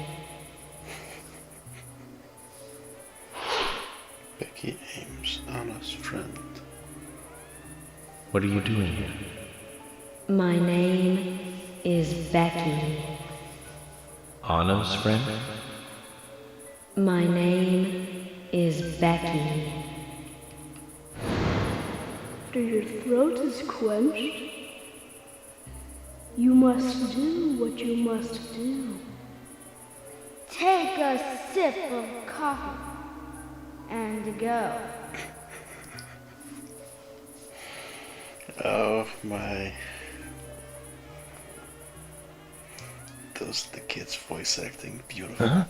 Becky Ames, Anna's friend. What are you doing here? My name is Becky. Anna's friend? My name is Becky. After your throat is quenched, you must do what you must do. Take a sip of coffee and go. Oh my. The kids voice acting, beautiful. Huh?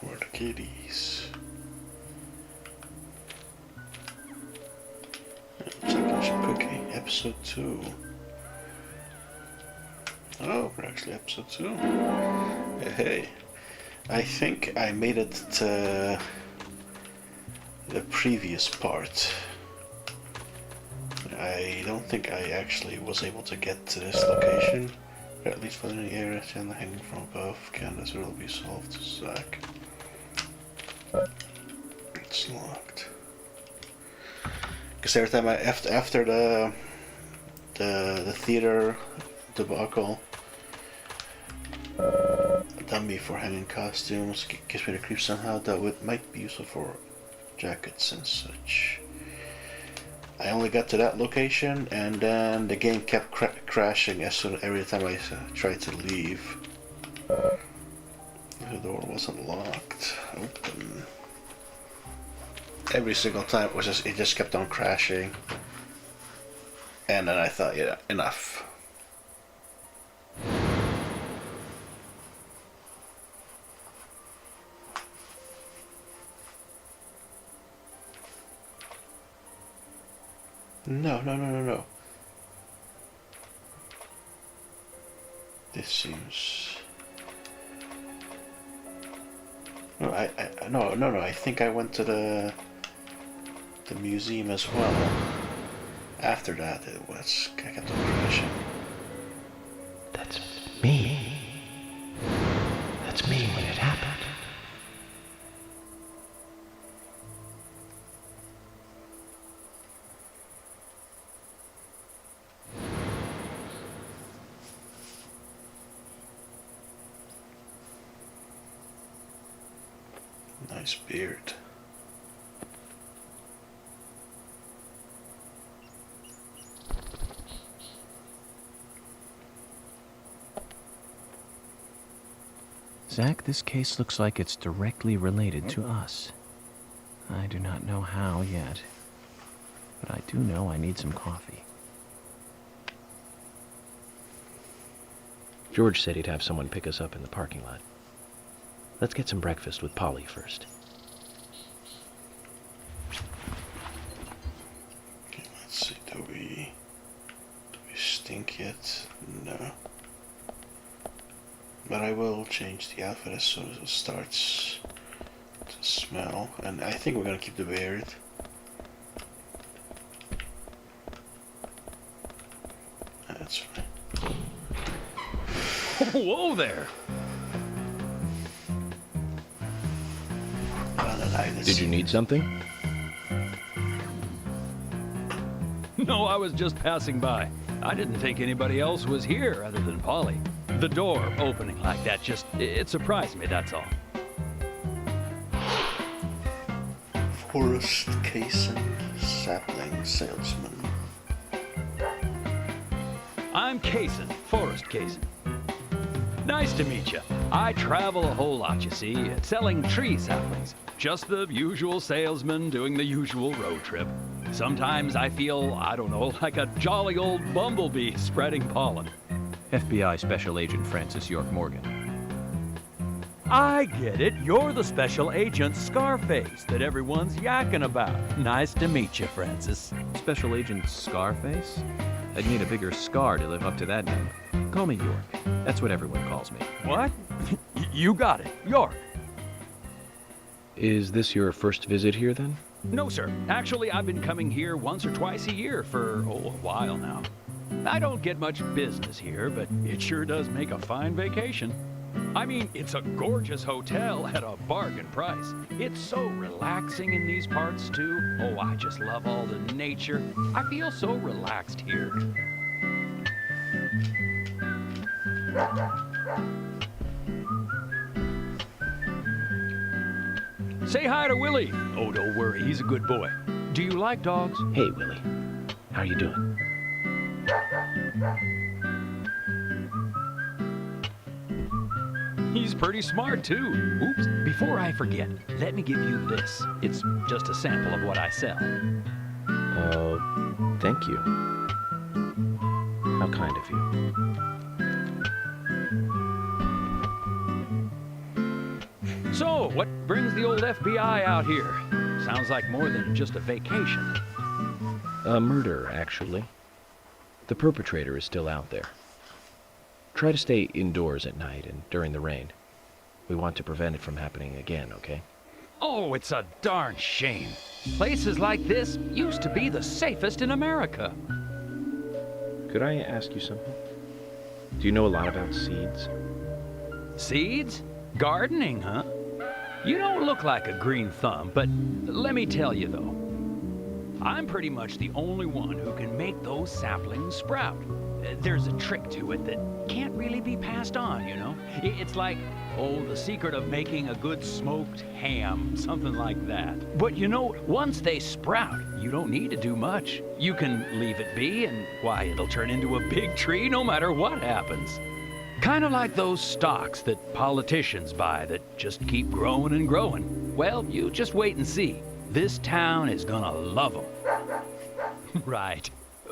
Where are the kitties? Looks like I should pick episode 2. Oh, we're actually episode 2. Hey, I think I made it to the previous part. I don't think I actually was able to get to this location. At least for the area and hanging from above. Can this will be solved, Zach? It's locked. Because every time after the theater debacle, dummy for hanging costumes gives me the creep somehow. That might be useful for jackets and such. I only got to that location, and then the game kept crashing every time I tried to leave. The door wasn't locked. Open. Every single time it just kept on crashing, and then I thought, yeah, enough. No. This seems... No, I think I went to the museum as well. After that, I kept on crashing. That's me. That's me when it happened. Nice beard. Zach, this case looks like it's directly related to us. I do not know how yet, but I do know I need some coffee. George said he'd have someone pick us up in the parking lot. Let's get some breakfast with Polly first. Okay, let's see, do we stink yet? No. But I will change the outfit as soon as it starts to smell. And I think we're gonna keep the beard. That's fine. Whoa there! Did you need something? No, I was just passing by. I didn't think anybody else was here other than Polly. The door opening like that it surprised me, that's all. Forest Casing, sapling salesman. I'm Kaysen, Forrest Kaysen. Nice to meet you. I travel a whole lot, you see, selling tree saplings. Just the usual salesman doing the usual road trip. Sometimes I feel, I don't know, like a jolly old bumblebee spreading pollen. FBI Special Agent Francis York Morgan. I get it. You're the special agent Scarface that everyone's yakking about. Nice to meet you, Francis. Special Agent Scarface? I'd need a bigger scar to live up to that name. Call me York. That's what everyone calls me. What? You got it. York. Is this your first visit here, then? No, sir. Actually, I've been coming here once or twice a year for, a while now. I don't get much business here, but it sure does make a fine vacation. I mean, it's a gorgeous hotel at a bargain price. It's so relaxing in these parts, too. Oh, I just love all the nature. I feel so relaxed here. Say hi to Willie. Oh, don't worry, he's a good boy. Do you like dogs? Hey, Willie. How are you doing? He's pretty smart, too. Oops, before I forget, let me give you this. It's just a sample of what I sell. Thank you. How kind of you. So, what brings the old FBI out here? Sounds like more than just a vacation. A murder, actually. The perpetrator is still out there. Try to stay indoors at night and during the rain. We want to prevent it from happening again, okay? Oh, it's a darn shame. Places like this used to be the safest in America. Could I ask you something? Do you know a lot about seeds? Seeds? Gardening, huh? You don't look like a green thumb, but let me tell you though, I'm pretty much the only one who can make those saplings sprout. There's a trick to it that can't really be passed on, you know? It's like, the secret of making a good smoked ham, something like that. But you know, once they sprout, you don't need to do much. You can leave it be, and why, it'll turn into a big tree no matter what happens. Kind of like those stocks that politicians buy that just keep growing and growing. Well, you just wait and see. This town is gonna love them. Right.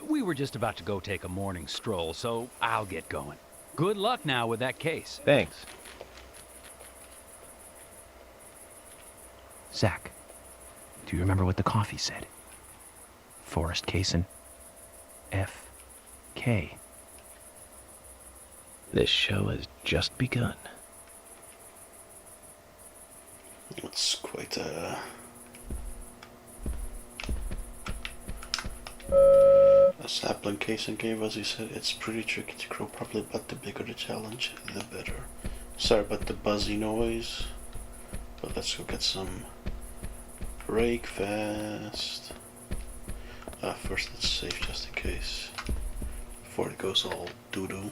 We were just about to go take a morning stroll, so I'll get going. Good luck now with that case. Thanks. Zach, do you remember what the coffee said? Forrest Kaysen. F.K. This show has just begun. It's quite a sapling casing game, as he said. It's pretty tricky to grow properly, but the bigger the challenge, the better. Sorry about the buzzy noise, but let's go get some break fast. First let's save just in case, before it goes all doo-doo.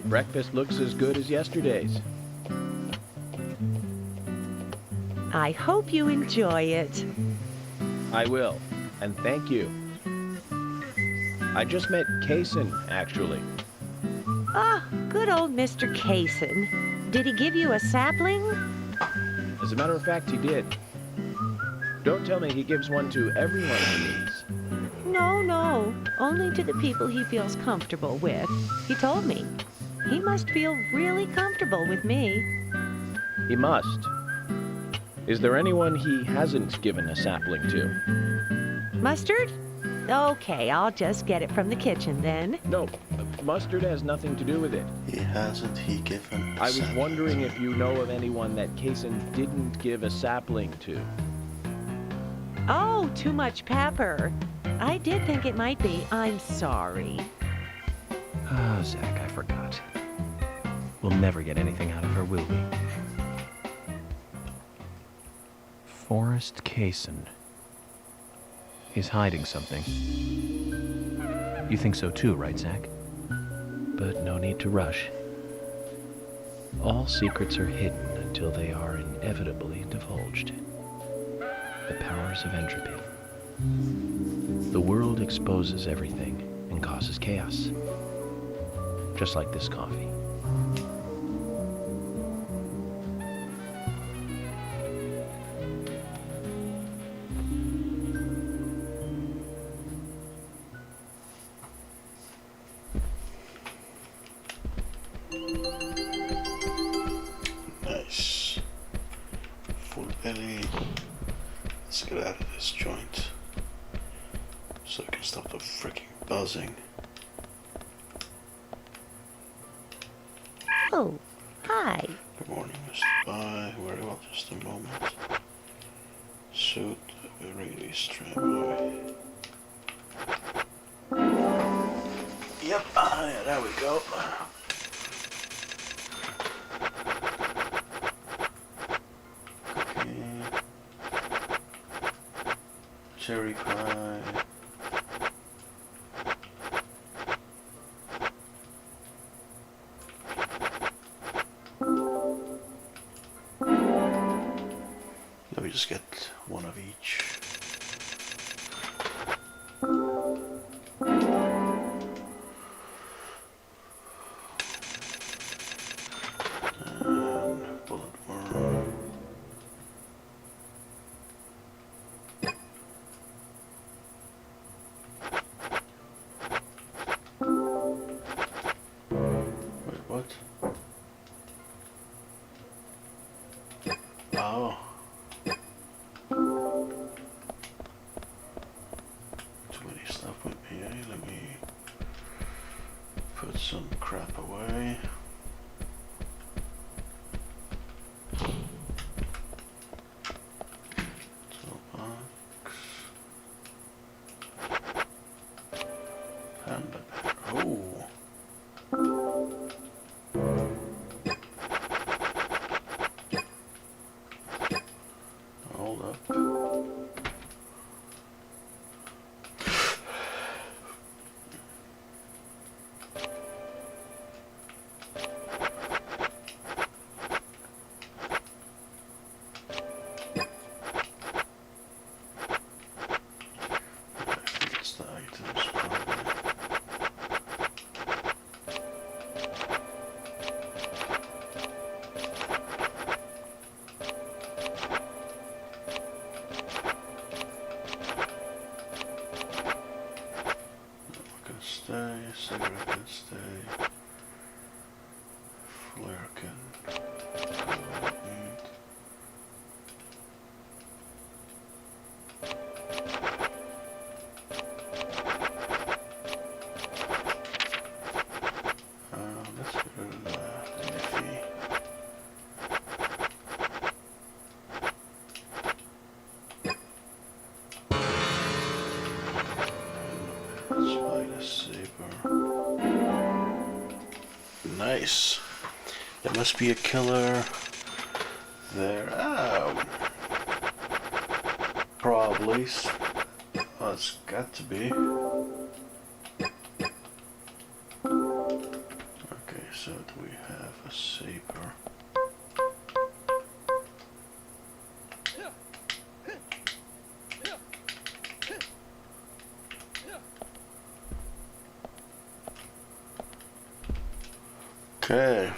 Breakfast looks as good as yesterday's. I hope you enjoy it. I will, and thank you. I just met Kaysen, actually. Ah, good old Mr. Kaysen. Did he give you a sapling? As a matter of fact, he did. Don't tell me he gives one to everyone he meets. No, only to the people he feels comfortable with. He told me. He must feel really comfortable with me. He must. Is there anyone he hasn't given a sapling to? Mustard? Okay, I'll just get it from the kitchen then. No, Mustard has nothing to do with it. He hasn't. He given. I was wondering if you know of anyone that Kaysen didn't give a sapling to. Oh, too much pepper. I did think it might be. I'm sorry. Oh, Zach, I forgot. We'll never get anything out of her, will we? Forrest Kaysen. He's hiding something. You think so too, right, Zach? But no need to rush. All secrets are hidden until they are inevitably divulged. The powers of entropy. The world exposes everything and causes chaos. Just like this coffee. Nice. Full belly. Let's get out of this joint so I can stop the freaking buzzing. Oh, hi. Good morning, Mr. Bye. Very well, just a moment. Suit, release tram. Yep, yeah, there we go. Cherry pie. Let me just get one of each. And bullet worm. Wait, what? Oh. Too many stuff with me, eh? Let me put some crap away. Toolbox. Panda bear. Oh. Hold up. It's the items probably. Can stay, cigarette can stay. Flare can go need. Let's get rid of the Nifty. Spider saber. Nice. There must be a killer there. Oh. Probably. Oh, it's got to be. Okay, so do we have a saber? Okay.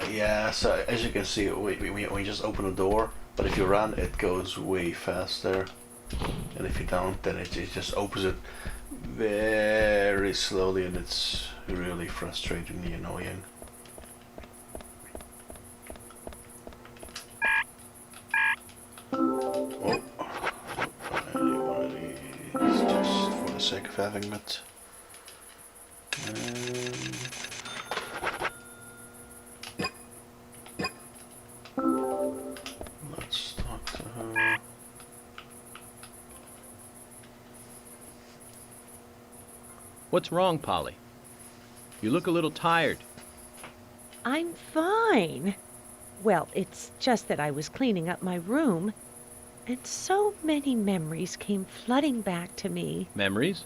Yeah, so as you can see, we just open the door, but if you run, it goes way faster, and if you don't, then it just opens it very slowly, and it's really frustratingly annoying. Oh, I need one of these just for the sake of having it. Let's talk to her. What's wrong, Polly? You look a little tired. I'm fine. Well, it's just that I was cleaning up my room, and so many memories came flooding back to me. Memories?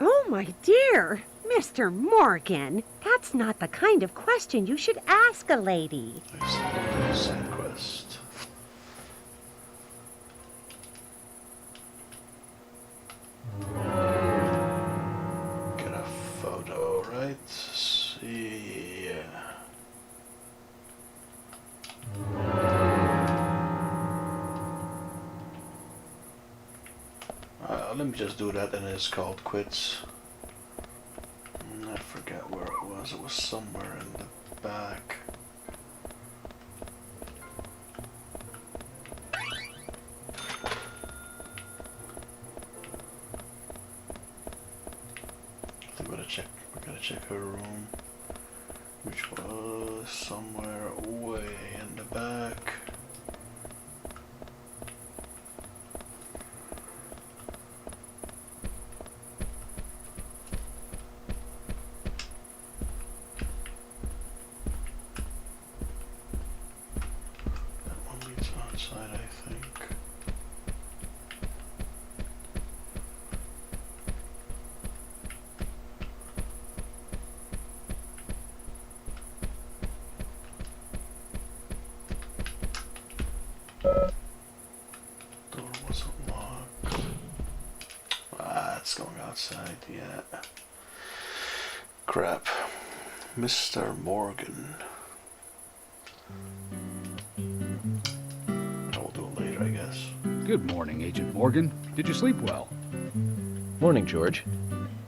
Oh, my dear, Mr. Morgan, that's not the kind of question you should ask a lady. Side quest. Get a photo, right? See. Let me just do that, and it's called quits. I forget where it was. It was somewhere in the back. I think we gotta check her room, which was somewhere way in the back. Outside, I think. Door wasn't locked. It's going outside, yeah. Crap. Mr. Morgan. I guess. Good morning, Agent Morgan. Did you sleep well? Morning, George.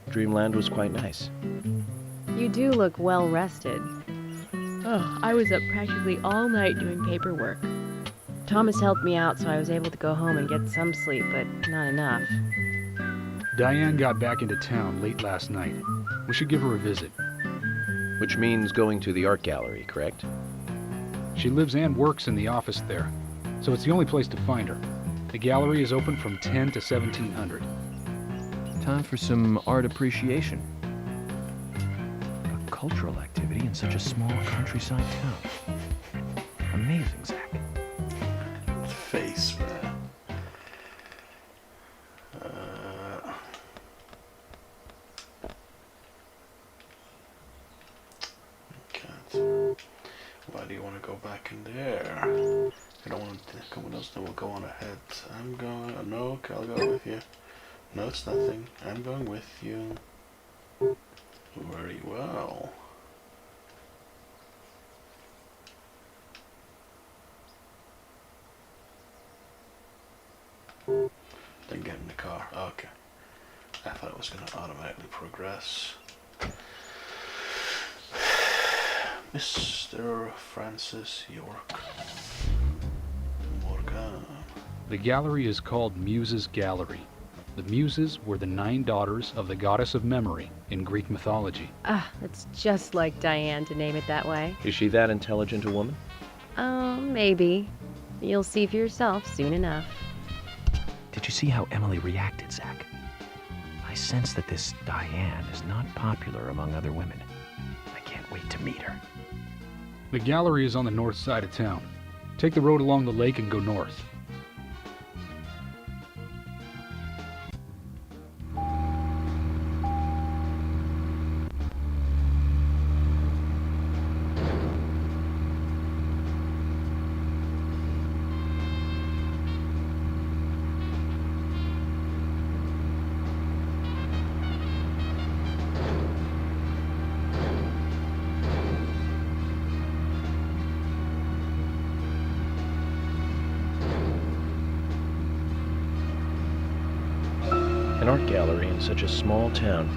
Dreamland was quite nice. You do look well rested. Oh, I was up practically all night doing paperwork. Thomas helped me out, so I was able to go home and get some sleep, but not enough. Diane got back into town late last night. We should give her a visit. Which means going to the art gallery, correct? She lives and works in the office there, so it's the only place to find her. The gallery is open from 10 to 1700. Time for some art appreciation. A cultural activity in such a small countryside town. Amazing, Zach. Face, man. Can't. Why do you want to go back in there? I don't want to. Someone else will go on ahead. I'm going. No, okay, I'll go with you. No, it's nothing. I'm going with you. Very well. Then get in the car. Okay. I thought it was going to automatically progress. Mr. Francis York Morgan. The gallery is called Muses Gallery. The Muses were the 9 daughters of the goddess of memory in Greek mythology. Ah, it's just like Diane to name it that way. Is she that intelligent a woman? Oh, maybe. You'll see for yourself soon enough. Did you see how Emily reacted, Zach? I sense that this Diane is not popular among other women. I can't wait to meet her. The gallery is on the north side of town. Take the road along the lake and go north. An art gallery in such a small town.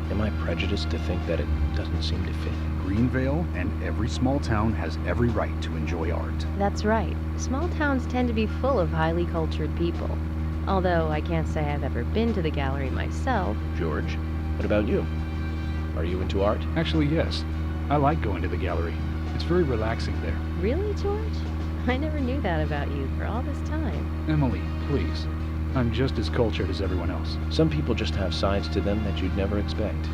Am I prejudiced to think that it doesn't seem to fit? Greenvale and every small town has every right to enjoy art. That's right. Small towns tend to be full of highly cultured people. Although I can't say I've ever been to the gallery myself. George, what about you? Are you into art? Actually, yes. I like going to the gallery. It's very relaxing there. Really, George? I never knew that about you for all this time. Emily, please. I'm just as cultured as everyone else. Some people just have sides to them that you'd never expect.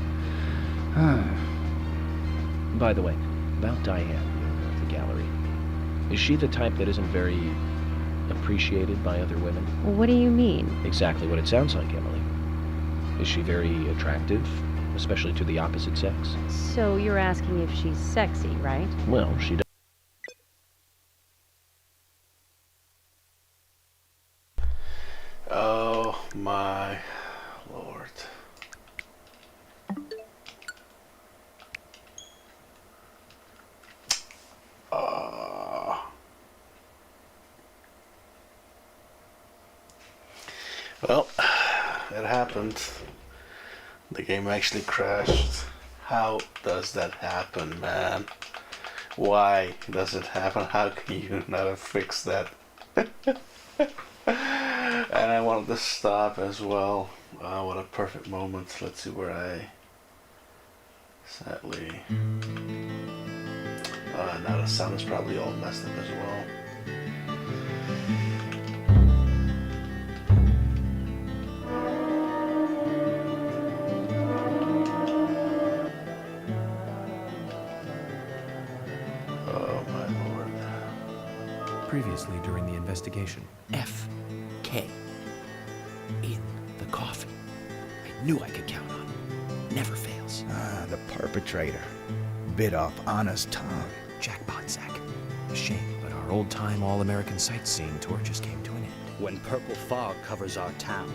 By the way, about Diane, the owner of the gallery. Is she the type that isn't very appreciated by other women? What do you mean? Exactly what it sounds like, Emily. Is she very attractive, especially to the opposite sex? So you're asking if she's sexy, right? Well, she does. Oh my lord. Well, it happened. The game actually crashed. How does that happen, man? Why does it happen? How can you not fix that? And I wanted to stop as well. What a perfect moment. Let's see where I... Sadly... now the sound is probably all messed up as well. Oh my lord. Previously during the investigation. F.K. in the coffee. I knew I could count on it. Never fails. Ah, the perpetrator. Bit off Anna's tongue. Jackpot, Zach. A shame, but our old-time all-American sightseeing tour just came to an end. When purple fog covers our town,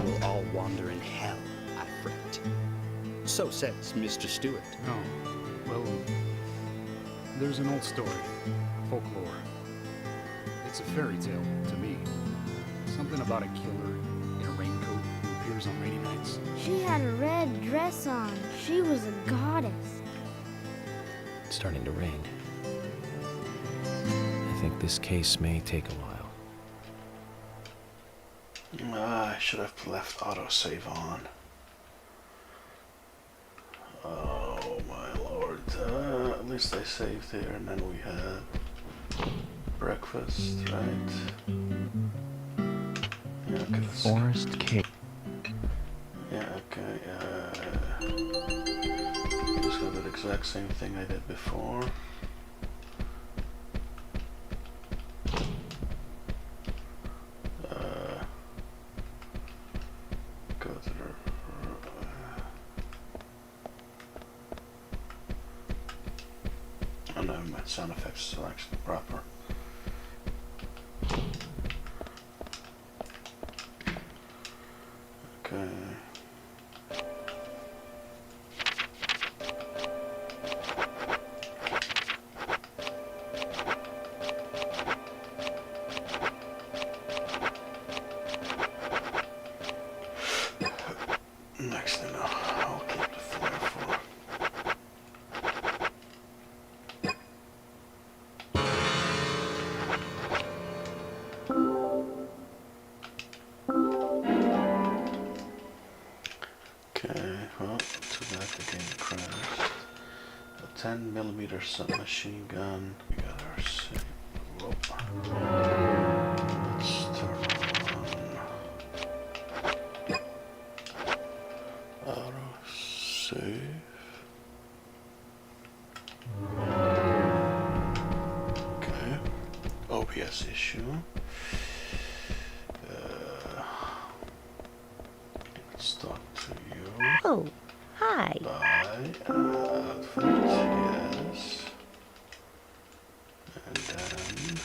we'll all wander in hell, I fret. So says Mr. Stewart. Oh, well, there's an old story, folklore. It's a fairy tale to me. Something about a killer in a raincoat who appears on rainy nights. She had a red dress on. She was a goddess. It's starting to rain. I think this case may take a while. I should have left autosave on. Oh my lord. At least I saved here, and then we had breakfast, right? Yeah, okay, let's... Forest cake. Yeah, okay, just gonna do the exact same thing I did before. Go to the... oh no, my sound effects are actually proper. Okay. Next thing I'll keep the flare for. Okay, well, too bad the game crashed. A 10mm submachine gun. We got our save. Let's turn on auto save. Okay, OBS issue. Let's talk to you. Oh, hi. Bye. Outfit, yes. And then...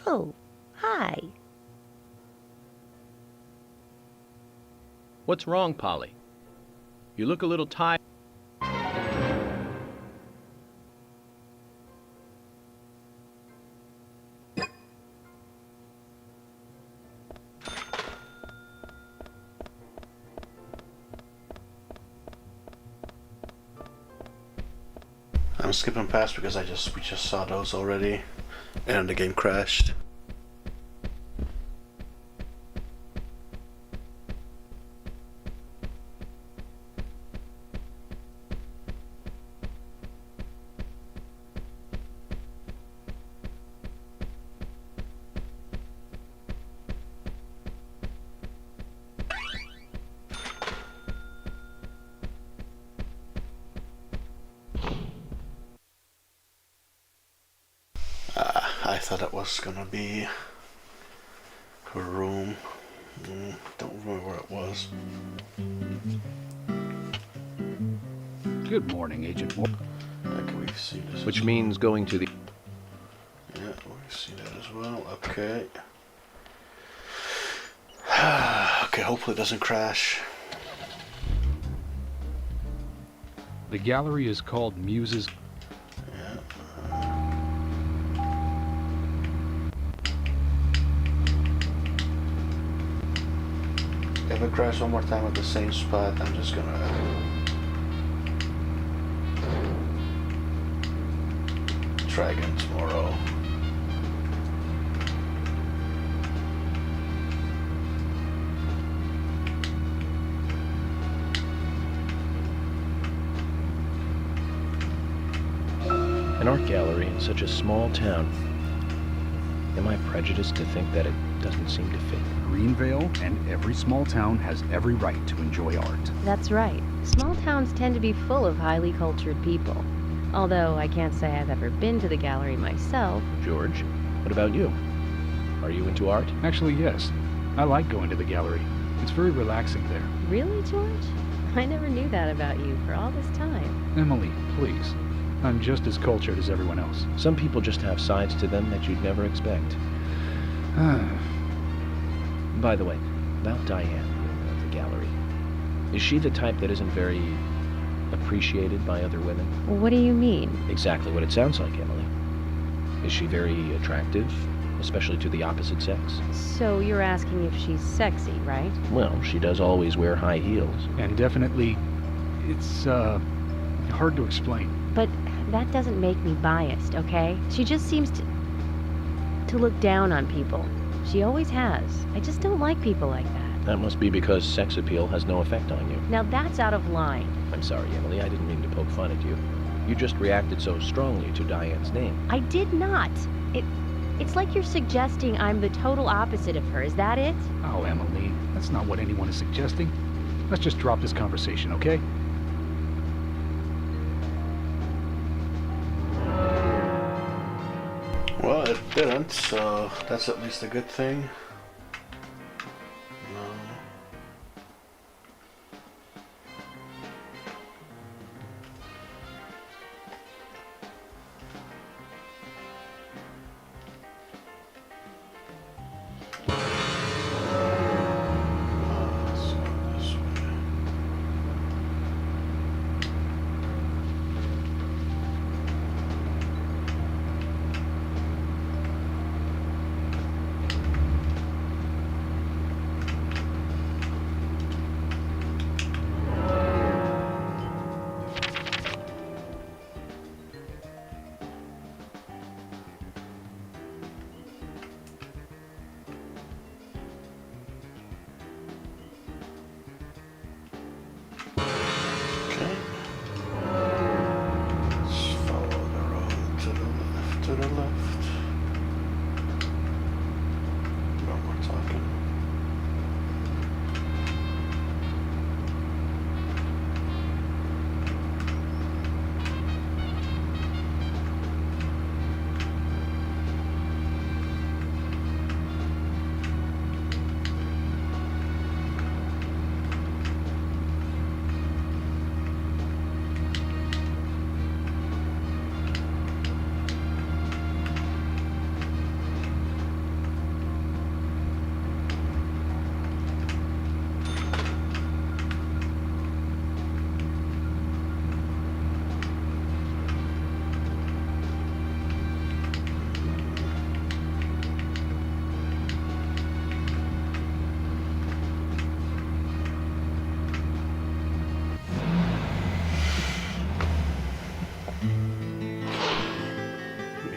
Oh, hi. What's wrong, Polly? You look a little tired. I'm skipping past because we just saw those already, and the game crashed. I thought it was gonna be her room. Don't remember where it was. Good morning, Agent Moore. Like we've seen this. Which means going to the... Yeah, we've seen that as well. Okay. Okay, hopefully it doesn't crash. The gallery is called Muses. If it crashes one more time at the same spot, I'm just gonna try again tomorrow. An art gallery in such a small town. Am I prejudiced to think that it doesn't seem to fit? Greenvale and every small town has every right to enjoy art. That's right. Small towns tend to be full of highly cultured people. Although I can't say I've ever been to the gallery myself. George, what about you? Are you into art? Actually, yes. I like going to the gallery. It's very relaxing there. Really, George? I never knew that about you for all this time. Emily, please. I'm just as cultured as everyone else. Some people just have sides to them that you'd never expect. By the way, about Diane in the gallery. Is she the type that isn't very appreciated by other women? What do you mean? Exactly what it sounds like, Emily. Is she very attractive, especially to the opposite sex? So you're asking if she's sexy, right? Well, she does always wear high heels. And definitely, it's, hard to explain. But that doesn't make me biased, okay? She just seems to look down on people. She always has. I just don't like people like that. That must be because sex appeal has no effect on you. Now that's out of line. I'm sorry, Emily. I didn't mean to poke fun at you. You just reacted so strongly to Diane's name. I did not. It's like you're suggesting I'm the total opposite of her. Is that it? Oh, Emily, that's not what anyone is suggesting. Let's just drop this conversation, okay? Well, it didn't, so that's at least a good thing.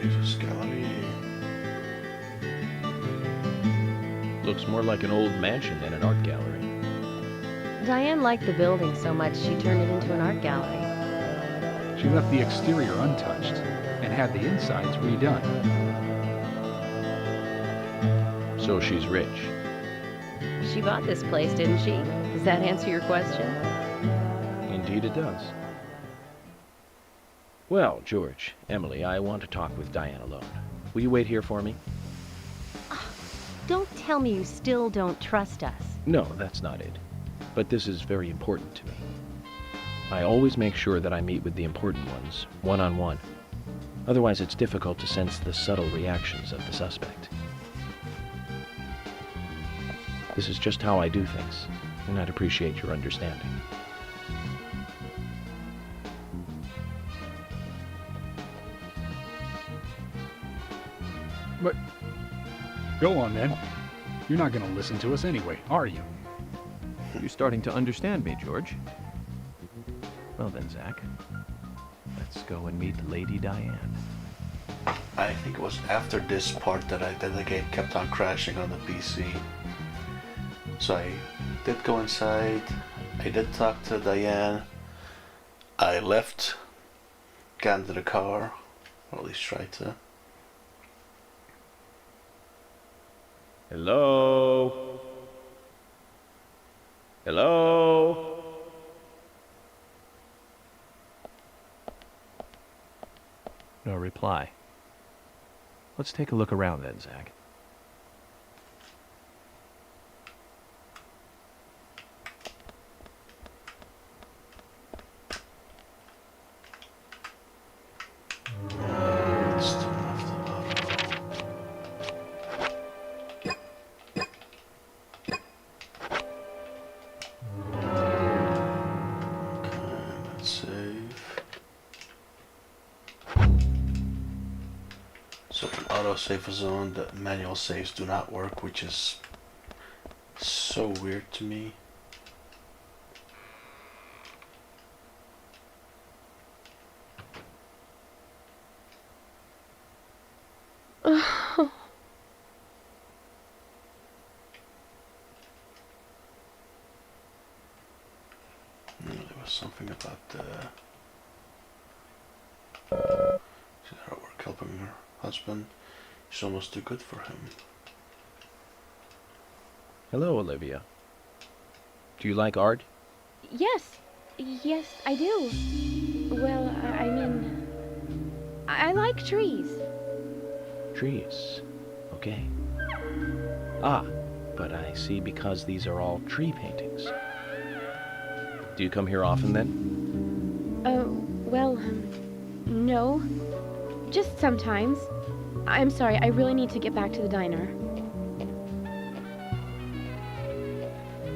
Jesus, gallery. Looks more like an old mansion than an art gallery. Diane liked the building so much she turned it into an art gallery. She left the exterior untouched and had the insides redone. So she's rich. She bought this place, didn't she? Does that answer your question? Indeed it does. Well, George, Emily, I want to talk with Diane alone. Will you wait here for me? Don't tell me you still don't trust us. No, that's not it. But this is very important to me. I always make sure that I meet with the important ones, one-on-one. Otherwise, it's difficult to sense the subtle reactions of the suspect. This is just how I do things, and I'd appreciate your understanding. But go on then. You're not going to listen to us anyway, are you? You're starting to understand me, George. Well then, Zach, let's go and meet Lady Diane. I think it was after this part that the game kept on crashing on the PC. So I did go inside, I did talk to Diane, I left, got into the car, or at least tried to. Hello? Hello? No reply. Let's take a look around then, Zach. Save zone, the manual saves do not work, which is so weird to me. Oh. There was something about the she's at work helping her husband. She's almost too good for him. Hello, Olivia. Do you like art? Yes, I do. Well, I mean, I like trees. Trees. Okay. Ah, but I see because these are all tree paintings. Do you come here often then? Well, no. Just sometimes. I'm sorry, I really need to get back to the diner.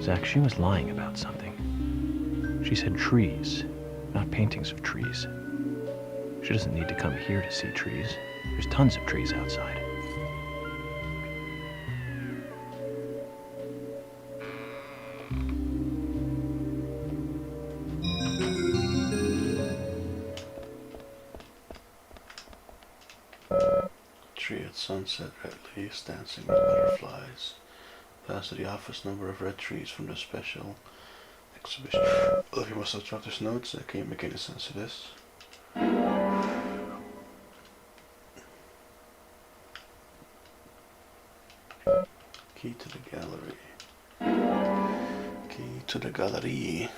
Zach, she was lying about something. She said trees, not paintings of trees. She doesn't need to come here to see trees. There's tons of trees outside. Tree at sunset, red leaves dancing with butterflies. Past the office number of red trees from the special exhibition. Well, if you must have dropped his notes, I can't make any sense of this. Key to the gallery. Key to the gallery.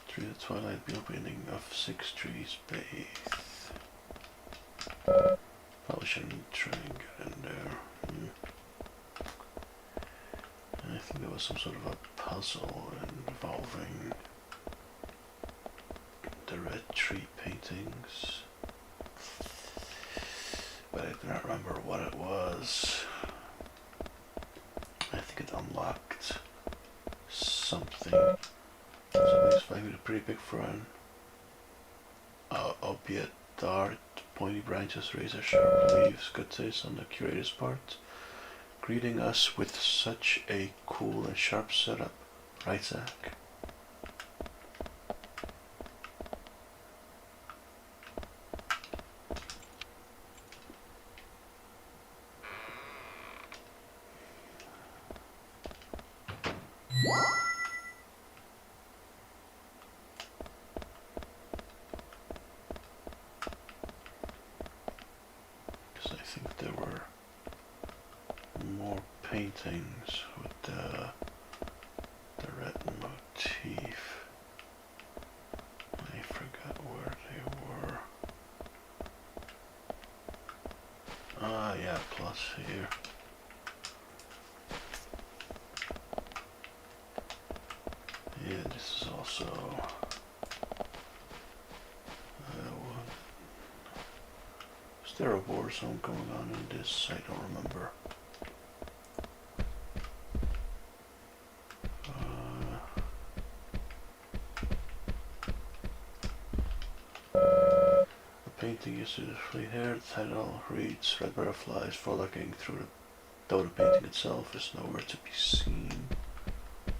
Through the twilight opening of 6 trees bathe. Probably shouldn't try and get in there. I think there was some sort of a puzzle involving the red tree paintings, but I do not remember what it was. I think it unlocked something. Somebody's finding it pretty big for an opiate dart, pointy branches, razor sharp leaves. Good taste on the curator's part. Greeting us with such a cool and sharp setup, right, Zach? think there were more paintings with the red motif. I forgot where they were. Ah, yeah, plus here. Yeah, this is also is there a war zone going on in this? I don't remember. The painting is beautifully here. The title reads "Red butterflies frolicking through the," though the painting itself is nowhere to be seen. I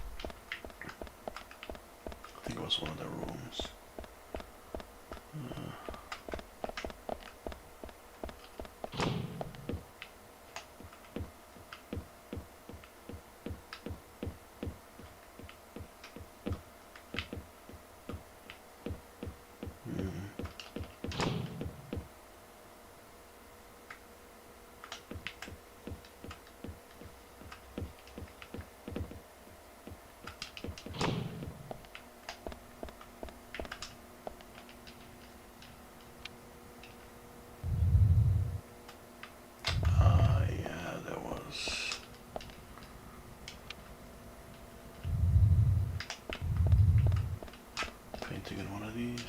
think it was one of the rooms. Yeah, there was. Painting in one of these.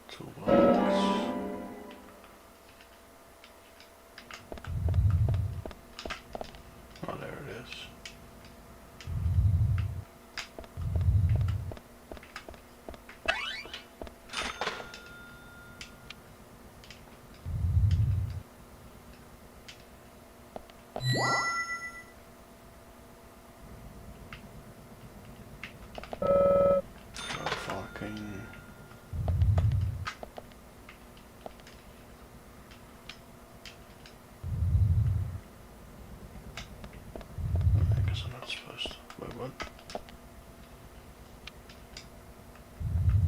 Toolbox. Oh, there it is. Fucking. I guess I'm not supposed to. Wait, what?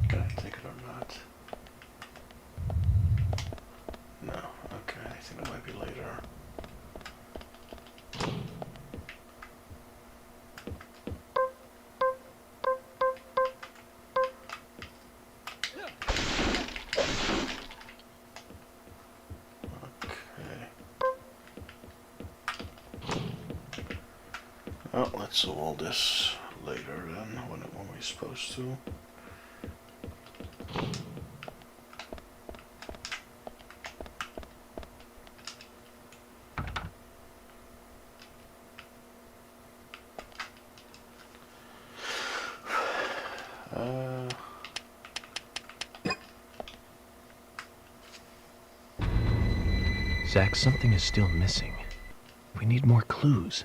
Can I take it or not? No. Okay, I think it might be later. Well, let's do all this later then, when we're supposed to. Zach, something is still missing. We need more clues.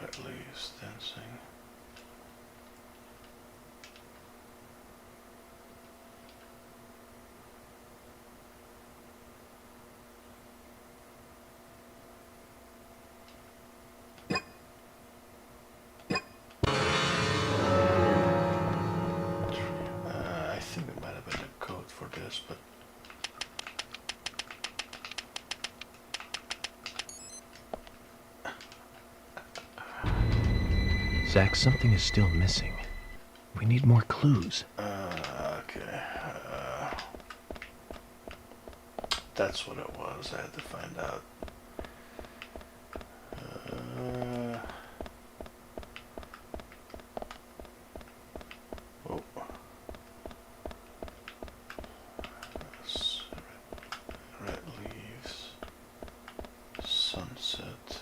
Red leaves dancing. I think it might have been a code for this, but Zach, something is still missing. We need more clues. Okay. That's what it was. I had to find out. Oh. Red leaves. Sunset.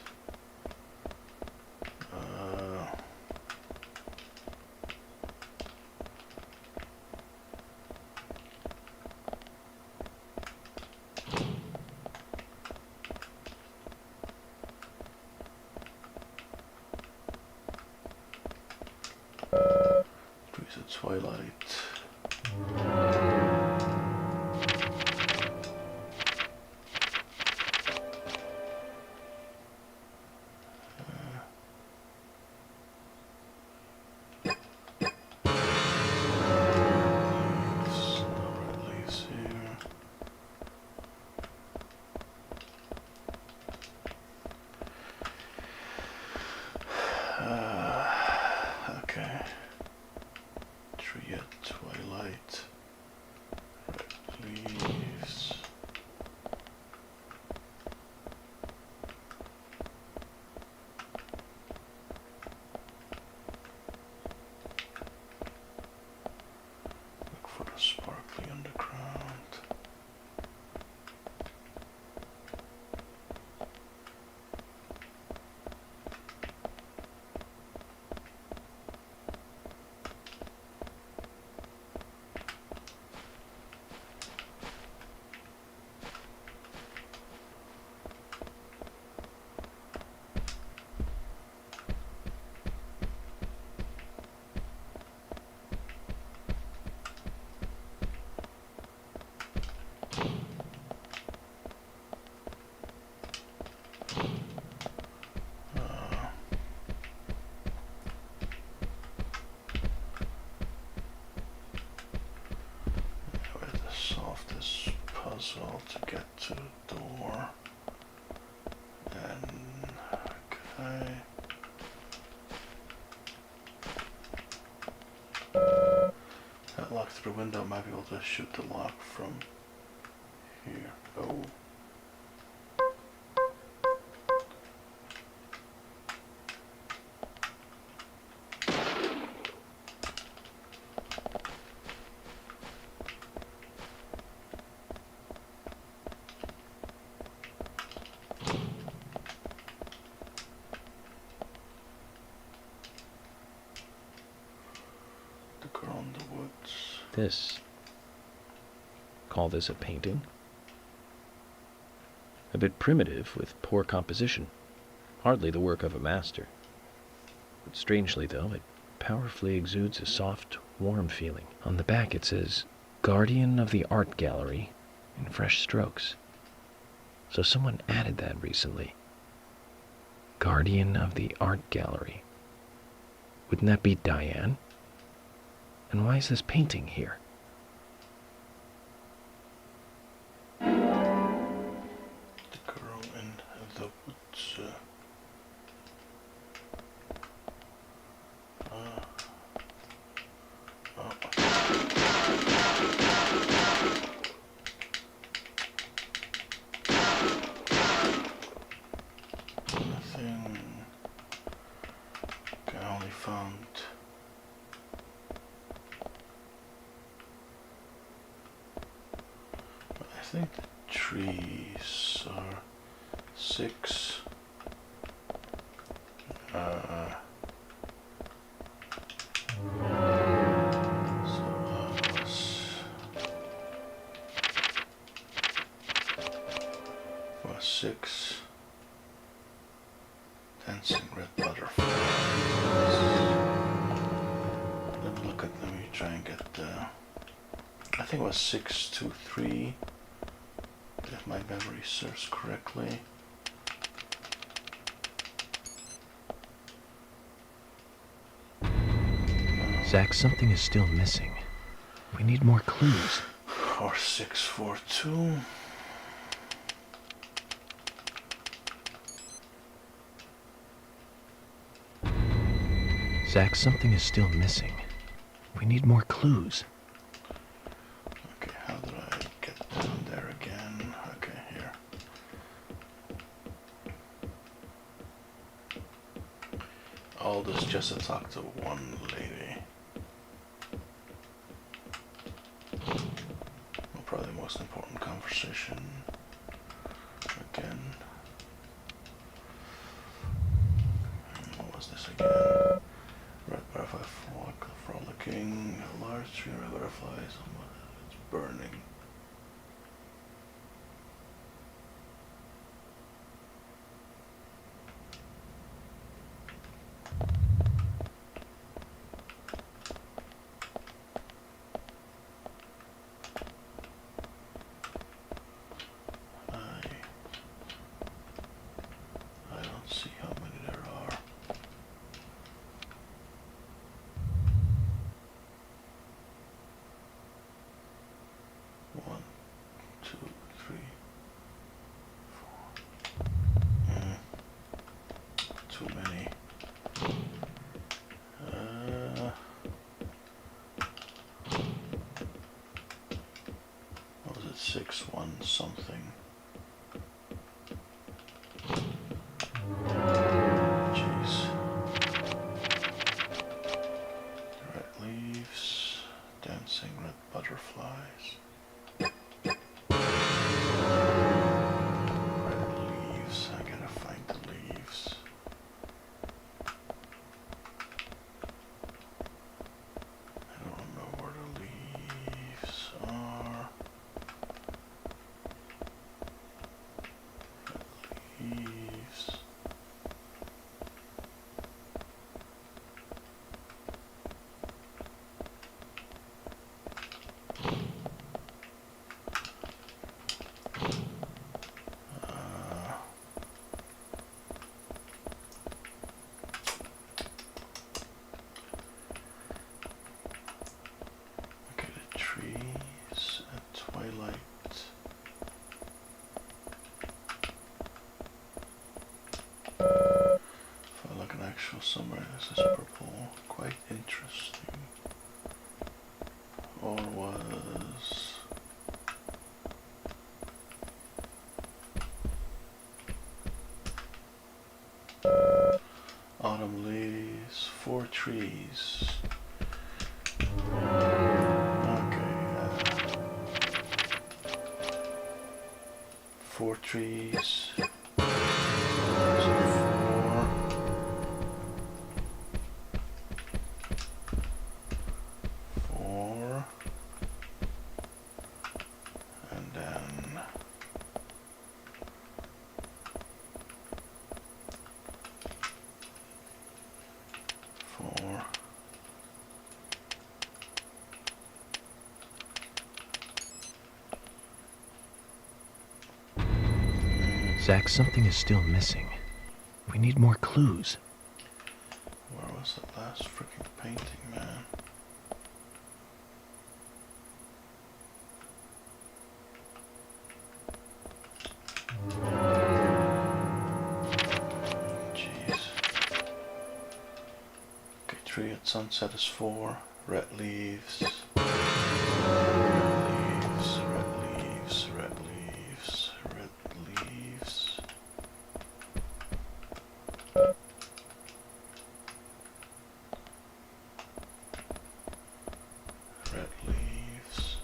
Trees at twilight. Twilight. Red leaves. Look for the sparkly underground. Solve this puzzle to get to the door. And okay. That lock through the window might be able to shoot the lock from here. Oh. This. Call this a painting? A bit primitive with poor composition. Hardly the work of a master. But strangely though, it powerfully exudes a soft, warm feeling. On the back it says, Guardian of the Art Gallery, in fresh strokes. So someone added that recently. Guardian of the Art Gallery. Wouldn't that be Diane? And why is this painting here? The girl in the woods. Nothing. Okay, I only found. I think the trees are 6. Was 6 dancing red butterflies. Let me look at them. You try and get the. I think it was 6, 2, 3. If my memory serves correctly. Zach, something is still missing. We need more clues. Or 6, 4, 2. Zach, something is still missing. We need more clues. Okay, how do I get down there again? Okay, here. All this just to talk to one lady. Well, probably the most important conversation. Again. What was this again? Red butterfly frolicking, a large tree of butterflies, it's burning. I don't see how many there are. 6-1 something. Jeez. Red leaves, dancing red butterflies. Red leaves, I gotta find the leaves. I don't know where the leaves are. Red leaves. Okay, the trees at twilight. Felt like an actual summer. This is purple. Quite interesting. Or was... Autumn leaves, 4 trees. Okay, 4 trees. So 4, and then 4. Zach, something is still missing. We need more clues. Where was that last freaking painting, man? Jeez. Okay, tree at sunset is 4. Red leaves. Red leaves, red leaves, red leaves, red leaves. Red leaves.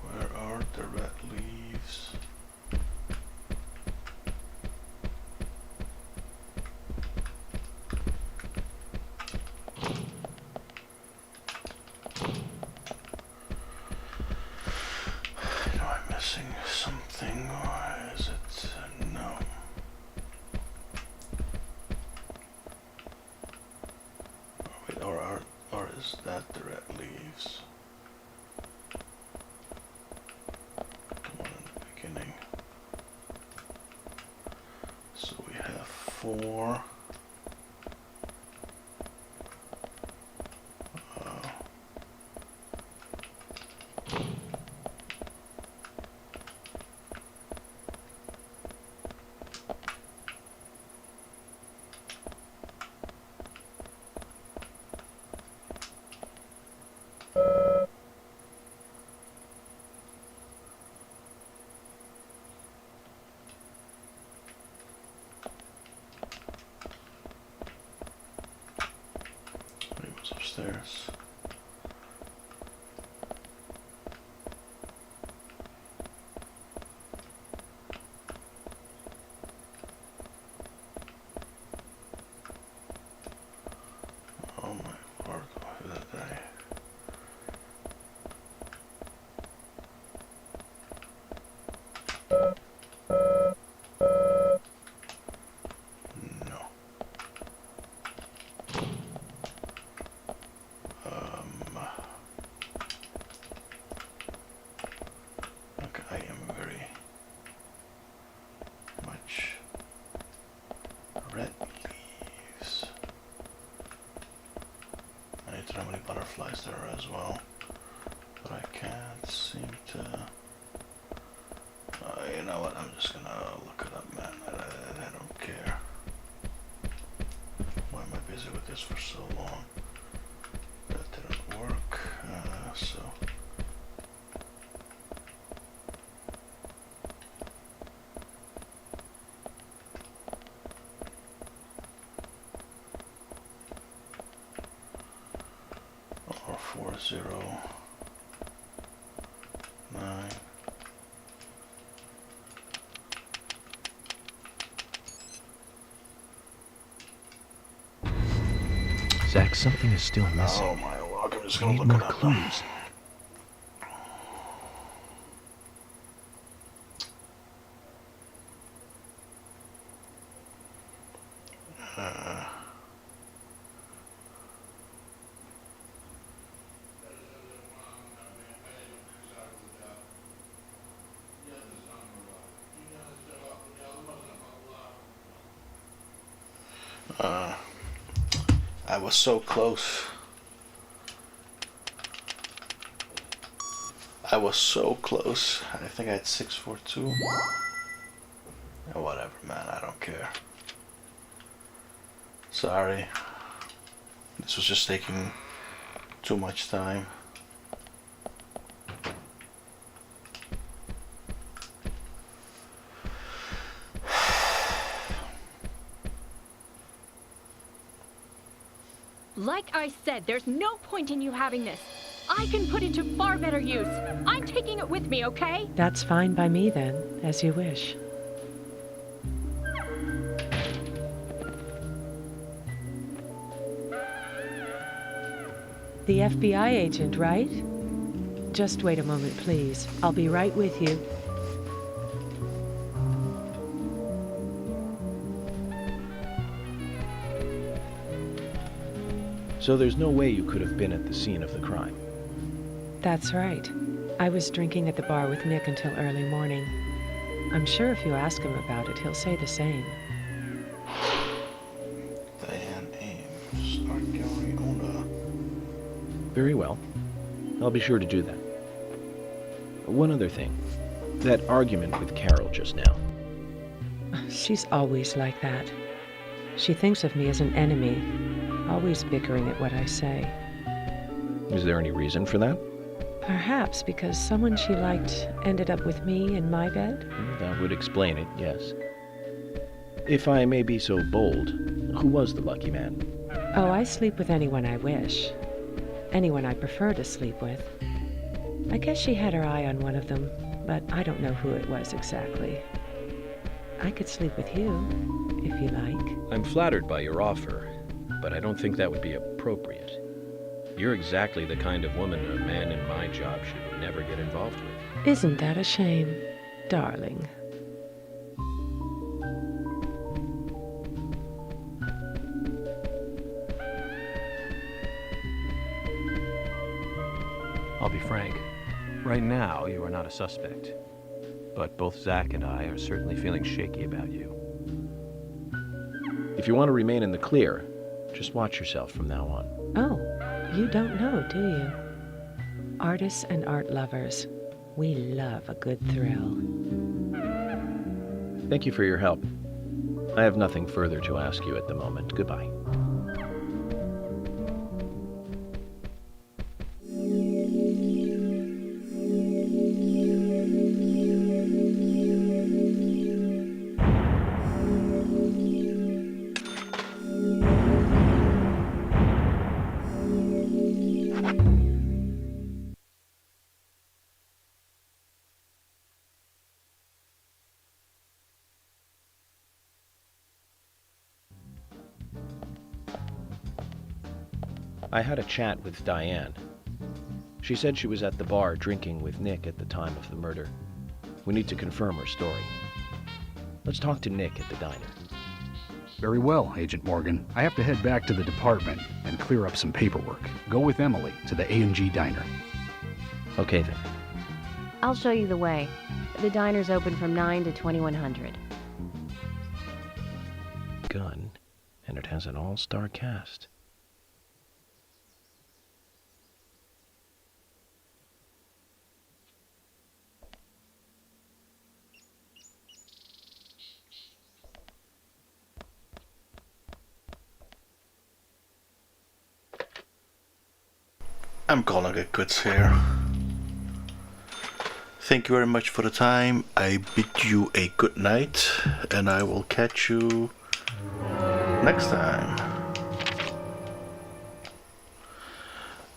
Where are the red leaves? Am I missing something, or is it no? Wait, or is that the red leaves? Come on, in the beginning. So we have 4. He was upstairs. Oh my lord, who did I? No. Okay, I am very much red leaves. I need to know how many butterflies there are as well, but I can't seem to. You know what? I'm just gonna look it up, man. I don't care. Why am I busy with this for so long? That didn't work. So 0, 9. Zach, something is still missing. Oh my lord, I'm just We gonna need look more it up. clues. I was so close. I was so close. I think I had 642. Oh, whatever, man. I don't care. Sorry. This was just taking too much time. Like I said, there's no point in you having this. I can put it to far better use. I'm taking it with me, okay? That's fine by me then, as you wish. The FBI agent, right? Just wait a moment, please. I'll be right with you. So there's no way you could have been at the scene of the crime. That's right. I was drinking at the bar with Nick until early morning. I'm sure if you ask him about it, he'll say the same. Diane Ames, Art Gallery owner. Very well. I'll be sure to do that. One other thing. That argument with Carol just now. She's always like that. She thinks of me as an enemy, always bickering at what I say. Is there any reason for that? Perhaps because someone she liked ended up with me in my bed? That would explain it, yes. If I may be so bold, who was the lucky man? Oh, I sleep with anyone I wish. Anyone I prefer to sleep with. I guess she had her eye on one of them, but I don't know who it was exactly. I could sleep with you, if you like. I'm flattered by your offer, but I don't think that would be appropriate. You're exactly the kind of woman a man in my job should never get involved with. Isn't that a shame, darling? I'll be frank. Right now, you are not a suspect. But both Zach and I are certainly feeling shaky about you. If you want to remain in the clear, just watch yourself from now on. Oh, you don't know, do you? Artists and art lovers, we love a good thrill. Thank you for your help. I have nothing further to ask you at the moment. Goodbye. I had a chat with Diane. She said she was at the bar drinking with Nick at the time of the murder. We need to confirm her story. Let's talk to Nick at the diner. Very well, Agent Morgan. I have to head back to the department and clear up some paperwork. Go with Emily to the A&G diner. Okay then. I'll show you the way. The diner's open from 9 to 2100. Gun, and it has an all-star cast. I'm calling it quits here. Thank you very much for the time. I bid you a good night, and I will catch you next time.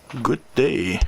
Good day.